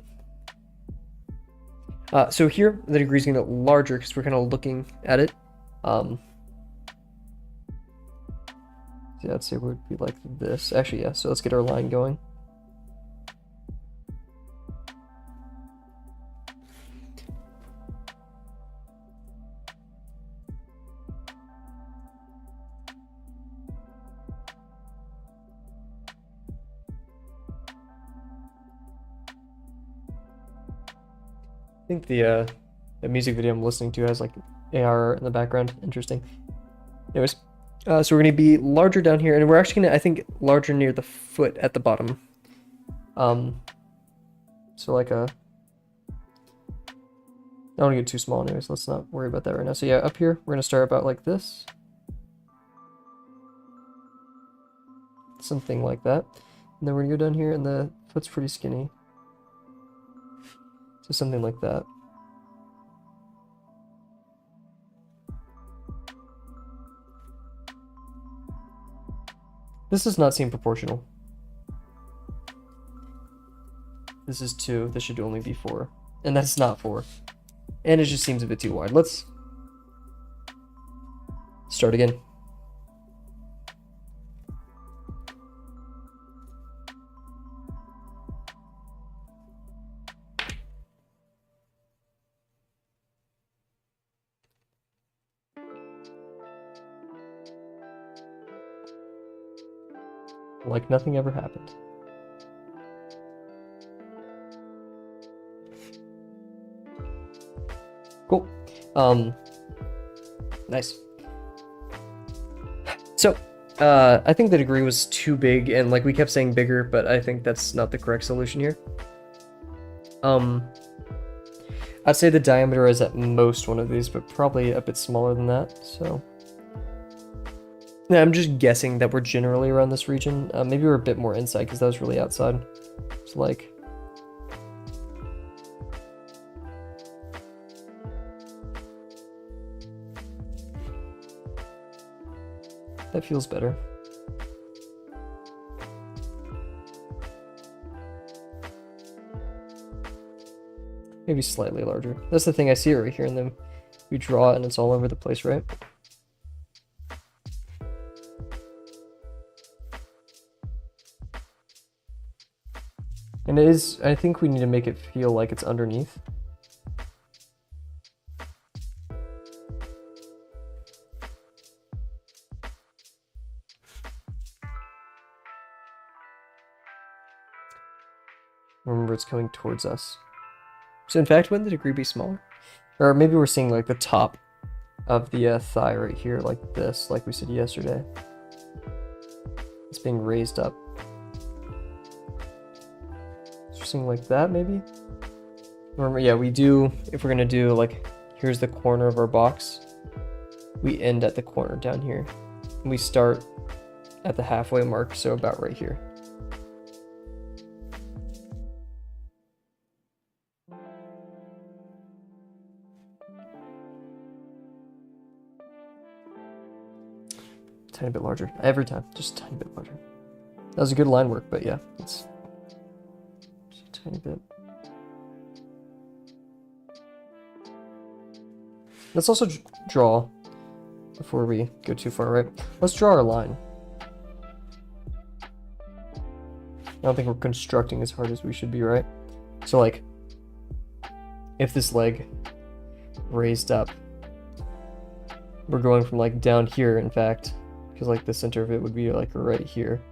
So here, the degree is going to get larger because we're kind of looking at it. Yeah, I'd say it would be like this. Actually, yeah, so let's get our line going. I think the music video I'm listening to has like AR in the background. Interesting. Anyways, so we're going to be larger down here, and we're actually going to, I think, larger near the foot at the bottom. So like a... I don't want to get too small anyways. Let's not worry about that right now. So yeah, up here, we're going to start about like this. Something like that. And then we're going to go down here, and the foot's pretty skinny. So something like that. This does not seem proportional. This is 2. This should only be 4. And that's not 4. And it just seems a bit too wide. Let's start again. Like nothing ever happened. Cool. Nice. So, I think the degree was too big, and like we kept saying bigger, but I think that's not the correct solution here. I'd say the diameter is at most one of these, but probably a bit smaller than that, so. Yeah, I'm just guessing that we're generally around this region. Maybe we're a bit more inside, because that was really outside. It's like... That feels better. Maybe slightly larger. That's the thing, I see it right here, and then we draw it and it's all over the place, right? And it is, I think we need to make it feel like it's underneath. Remember, it's coming towards us. So in fact, wouldn't the degree be smaller? Or maybe we're seeing like the top of the thigh right here, like this, like we said yesterday. It's being raised up. So we're seeing like that, maybe? Remember, yeah, we do, if we're gonna do like, here's the corner of our box, we end at the corner down here. And we start at the halfway mark, so about right here. Tiny bit larger. Every time, just a tiny bit larger. That was a good line work, but yeah, it's just a tiny bit. Let's also draw, before we go too far, right? Let's draw our line. I don't think we're constructing as hard as we should be, right? So like, if this leg raised up, we're going from like down here, in fact, because like the center of it would be like right here.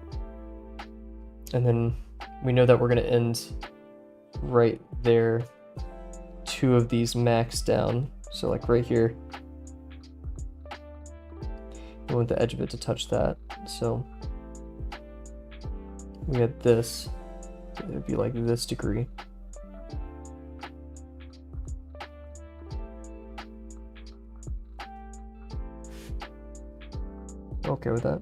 And then we know that we're going to end right there, two of these max down. So like right here, we want the edge of it to touch that. So we had this, it would be like this degree. Okay with that.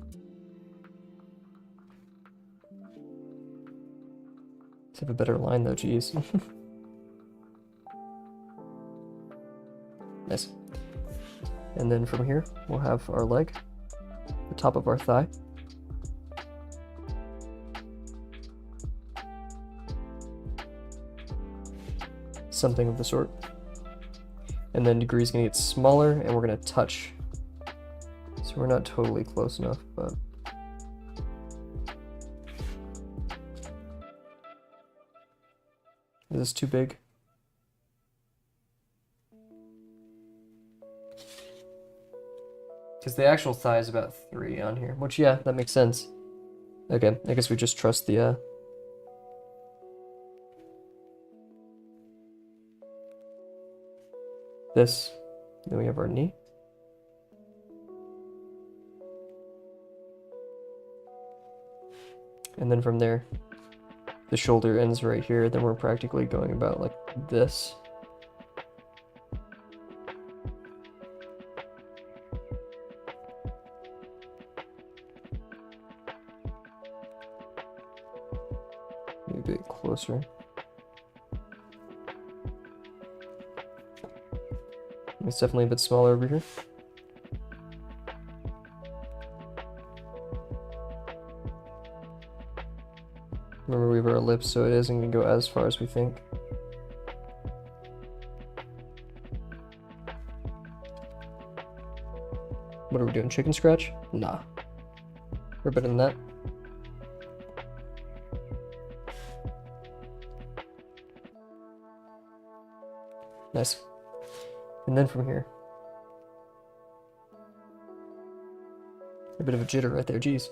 Let's have a better line though, geez. Nice. And then from here, we'll have our leg, the top of our thigh. Something of the sort. And then degree is gonna get smaller and we're gonna touch. So we're not totally close enough, but is this too big? Because the actual thigh is about 3 on here, which yeah, that makes sense. Okay, I guess we just trust the this. Then we have our knee. And then from there, the shoulder ends right here. Then we're practically going about like this. Maybe a bit closer. It's definitely a bit smaller over here. Remember, we have our lips, so it isn't going to go as far as we think. What are we doing, chicken scratch? Nah. We're better than that. Nice. And then from here, a bit of a jitter right there, geez.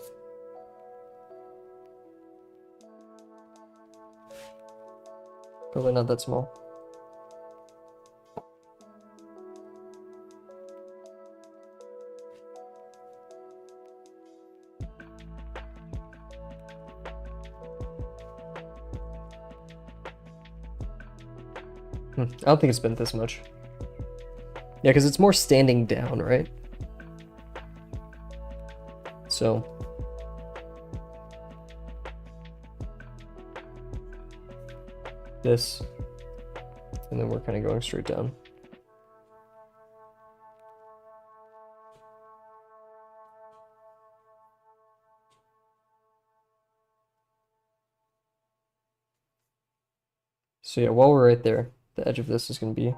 Probably not that small. I don't think it's bent this much. Yeah, because it's more standing down, right? So this, and then we're kind of going straight down. So yeah, while we're right there, the edge of this is going to be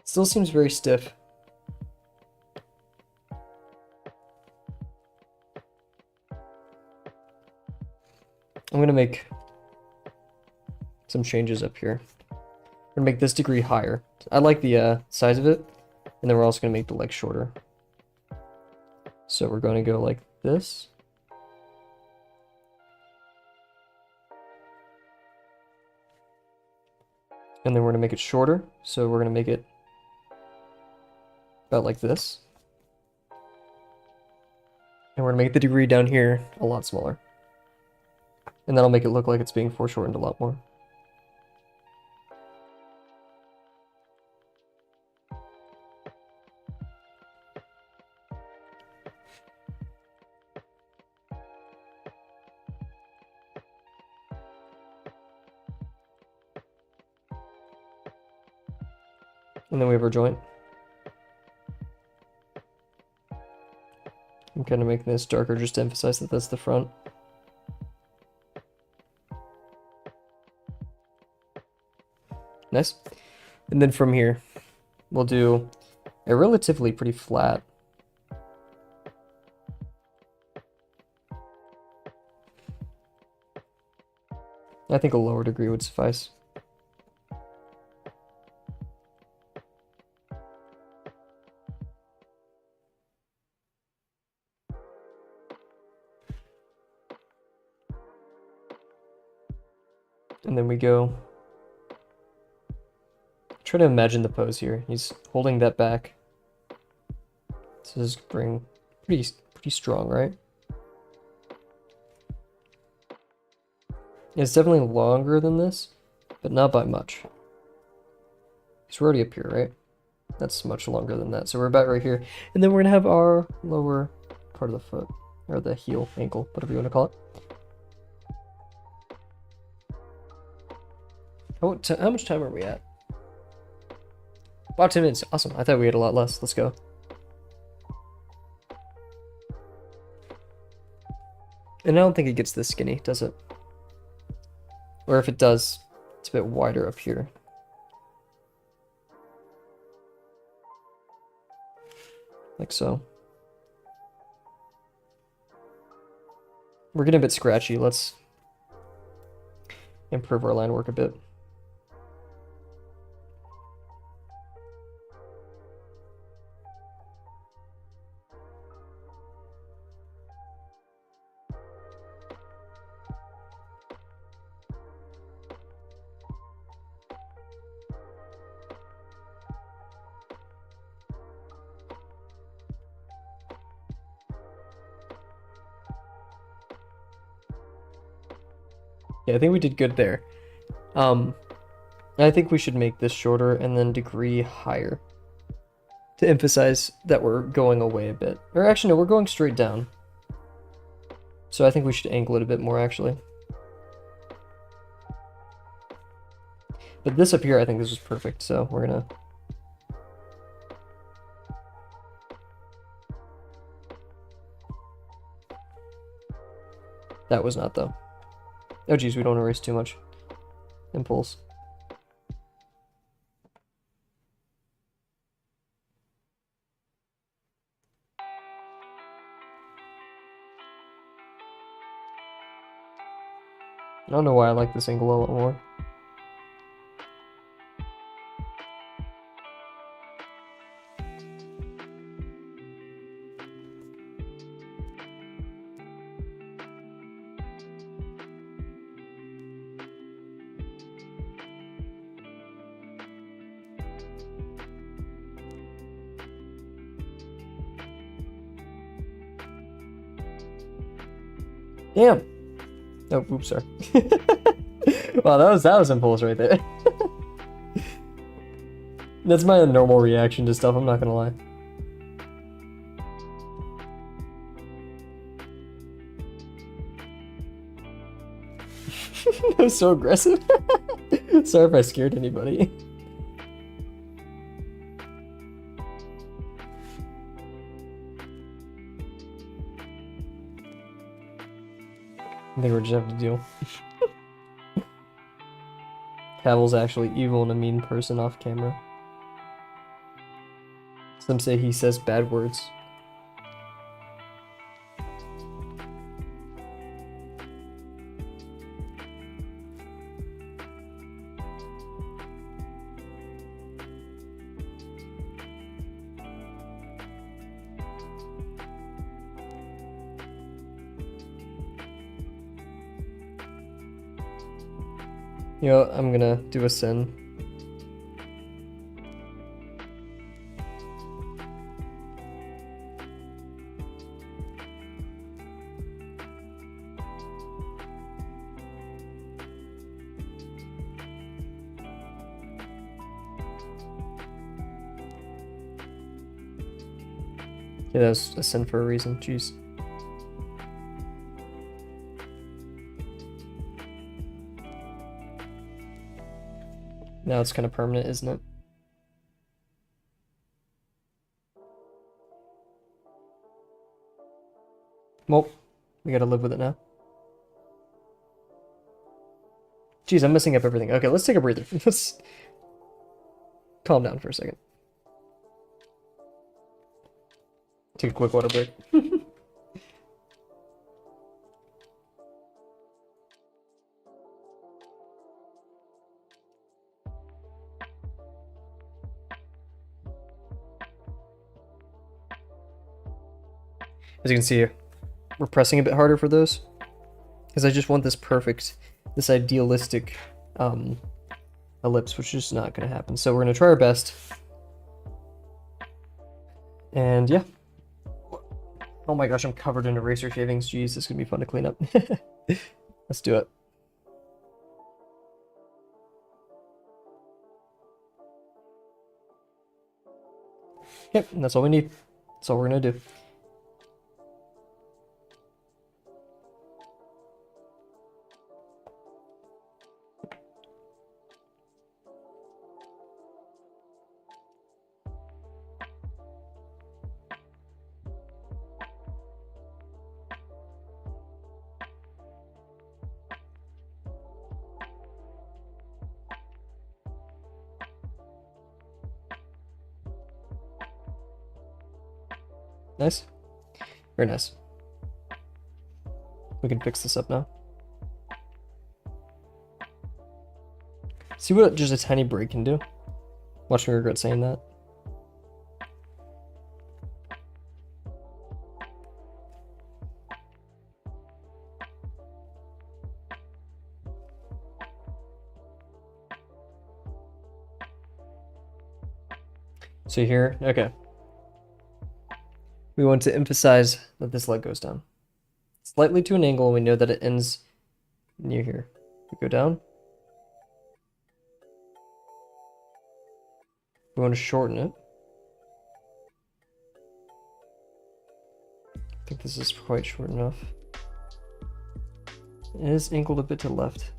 still seems very stiff. I'm going to make some changes up here. We're going to make this degree higher. I like the size of it, and then we're also going to make the leg shorter. So we're going to go like this. And then we're going to make it shorter, so we're going to make it about like this. And we're going to make the degree down here a lot smaller. And that'll make it look like it's being foreshortened a lot more. And then we have our joint. I'm kind of making this darker just to emphasize that that's the front. Nice. And then from here, we'll do a relatively pretty flat. I think a lower degree would suffice. And then we go, try to imagine the pose here. He's holding that back. So this is pretty strong, right? It's definitely longer than this, but not by much. So we're already up here, right? That's much longer than that. So we're about right here. And then we're gonna have our lower part of the foot, or the heel, ankle, whatever you want to call it. How much time are we at? About 10 minutes. Awesome. I thought we had a lot less. Let's go. And I don't think it gets this skinny, does it? Or if it does, it's a bit wider up here. Like so. We're getting a bit scratchy. Let's improve our line work a bit. Yeah, I think we did good there. I think we should make this shorter and then degree higher to emphasize that we're going away a bit. Or actually, no, we're going straight down. So I think we should angle it a bit more, actually. But this up here, I think this is perfect, so we're gonna... That was not, though. Oh geez, we don't erase too much impulse. I don't know why I like this angle a lot more. Damn. Oh, oops, sorry. Wow, that was impulse right there. That's my normal reaction to stuff, I'm not gonna lie. That was so aggressive. Sorry if I scared anybody. I think we're just have to deal. Kavel's actually evil and a mean person off camera. Some say he says bad words. You know, I'm gonna do a sin. Yeah, that was a sin for a reason, jeez. Now it's kind of permanent, isn't it? Well, we gotta live with it now. Jeez, I'm messing up everything. Okay, let's take a breather. Let's calm down for a second. Take a quick water break. As you can see, we're pressing a bit harder for those, because I just want this perfect, this idealistic ellipse, which is just not going to happen. So we're going to try our best. And yeah. Oh my gosh, I'm covered in eraser shavings. Jeez, this is going to be fun to clean up. Let's do it. Yep, and that's all we need. That's all we're going to do. Nice. Very nice. We can fix this up now. See what just a tiny break can do? Watch me regret saying that. So here, okay. We want to emphasize that this leg goes down slightly to an angle, and we know that it ends near here. We go down. We want to shorten it. I think this is quite short enough. It is angled a bit to the left.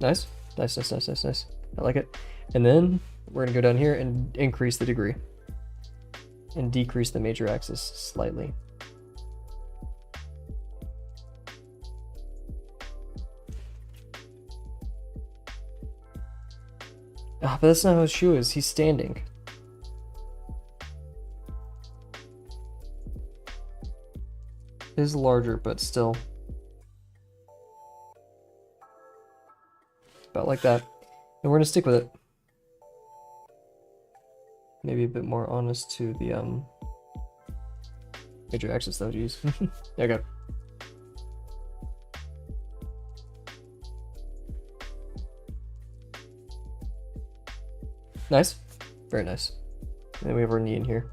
Nice. Nice, nice, nice, nice, nice. I like it. And then we're gonna go down here and increase the degree. And decrease the major axis slightly. Ah, but that's not how his shoe is. He's standing. It is larger, but still. About like that. And we're gonna stick with it. Maybe a bit more honest to the major axis though, geez. There you go. Nice. Very nice. And then we have our knee in here.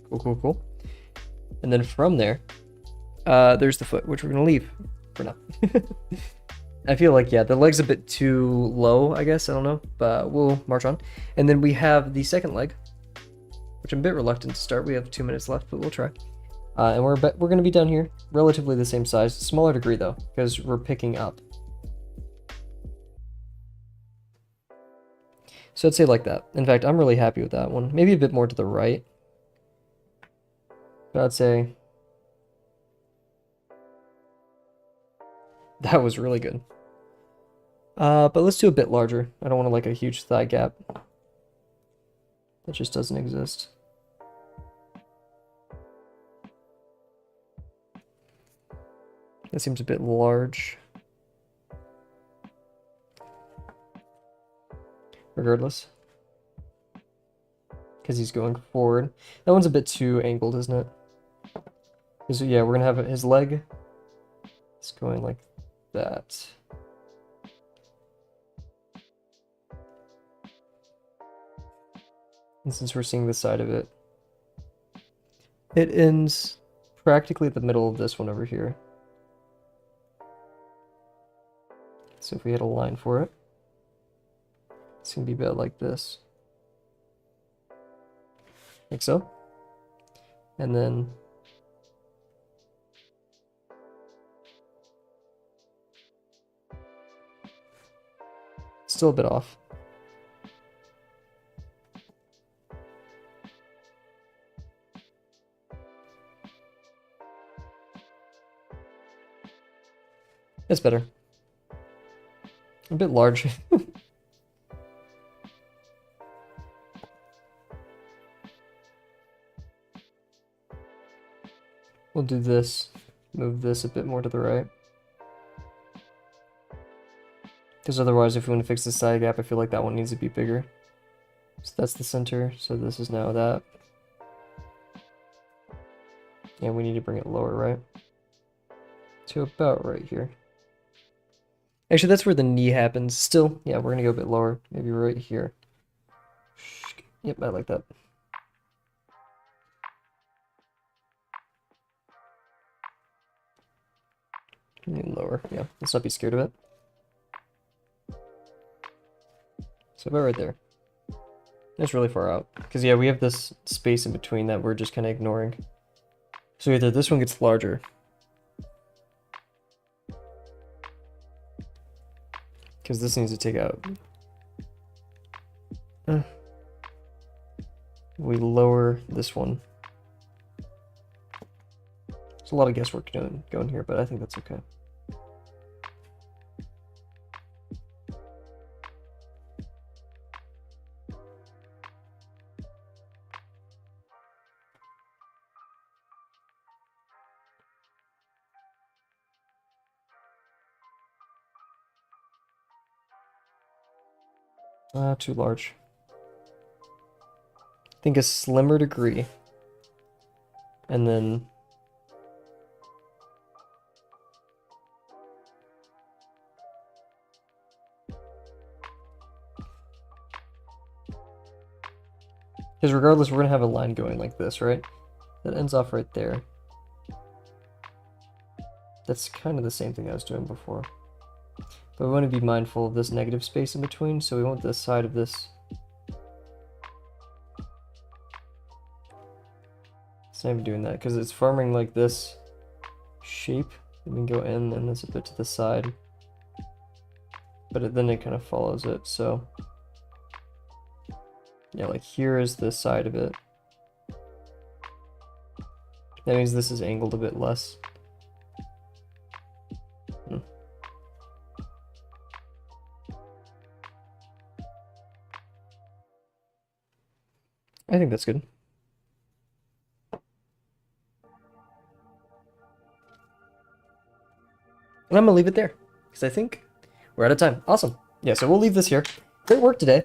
Cool, cool, cool. And then from there, there's the foot, which we're gonna leave for now. I feel like, yeah, the leg's a bit too low, I guess, I don't know, but we'll march on. And then we have the second leg, which I'm a bit reluctant to start. We have 2 minutes left, but we'll try. And we're gonna be down here, relatively the same size, smaller degree though, because we're picking up. So I'd say like that. In fact, I'm really happy with that one. Maybe a bit more to the right. But I'd say that was really good. But let's do a bit larger. I don't want to like a huge thigh gap. That just doesn't exist. That seems a bit large. Regardless. Because he's going forward. That one's a bit too angled, isn't it? Because, yeah, we're going to have his leg. It's going like that. And since we're seeing the side of it, it ends practically at the middle of this one over here. So if we had a line for it, it's going to be a bit like this. Like so. And then still a bit off. That's better. A bit large. We'll do this. Move this a bit more to the right. Because otherwise, if we want to fix the side gap, I feel like that one needs to be bigger. So that's the center. So this is now that. And we need to bring it lower, right? To about right here. Actually, that's where the knee happens. Still, yeah, we're gonna go a bit lower. Maybe right here. Yep, I like that. Maybe lower, yeah. Let's not be scared of it. So about right there. That's really far out. Because, yeah, we have this space in between that we're just kind of ignoring. So either this one gets larger. Because this needs to take out. We lower this one. There's a lot of guesswork going here, but I think that's okay. Too large. I think a slimmer degree. And then because regardless, we're gonna have a line going like this, right? That ends off right there. That's kind of the same thing I was doing before. But we want to be mindful of this negative space in between, so we want the side of this. It's not even doing that, because it's forming like this shape. We can go in, and it's a bit to the side. But then it kind of follows it, so... yeah, like here is the side of it. That means this is angled a bit less. I think that's good. And I'm gonna leave it there because I think we're out of time. Awesome. Yeah, so we'll leave this here. Great work today.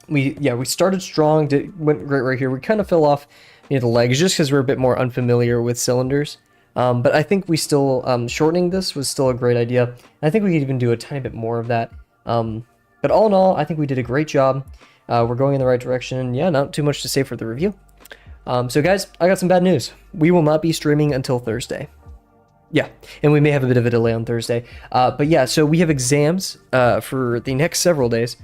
We started strong, went great right here. We kind of fell off near the legs just because we're a bit more unfamiliar with cylinders. But I think we still shortening this was still a great idea. I think we could even do a tiny bit more of that. But all in all, I think we did a great job. We're going in the right direction. Yeah, not too much to say for the review. So guys, I got some bad news. We will not be streaming until Thursday. Yeah, and we may have a bit of a delay on Thursday. But yeah, so we have exams for the next several days.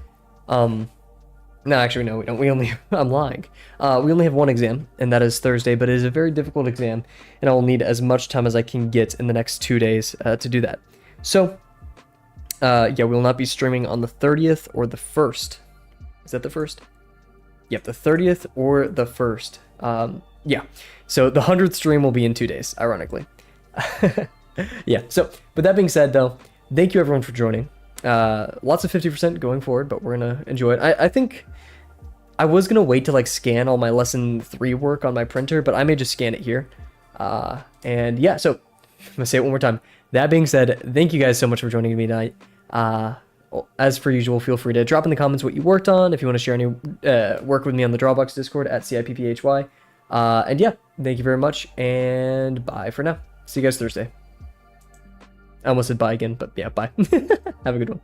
No, actually, no, we don't. We only, I'm lying. We only have one exam, and that is Thursday, but it is a very difficult exam, and I will need as much time as I can get in the next 2 days to do that. So, yeah, we will not be streaming on the 30th or the 1st. Is that the 1st? Yep, the 30th or the 1st. Yeah, so the 100th stream will be in 2 days, ironically. Yeah, so, but that being said, though, thank you everyone for joining. Lots of 50% going forward, but we're gonna enjoy it. I think I was gonna wait to like scan all my lesson 3 work on my printer, but I may just scan it here. And yeah, so I'm gonna say it one more time. That being said, thank you guys so much for joining me tonight. As per usual, feel free to drop in the comments what you worked on. If you want to share any work with me on the Drawbox Discord at CIPPHY. And yeah, thank you very much, and bye for now. See you guys Thursday. I almost said bye again, but yeah, bye. Have a good one.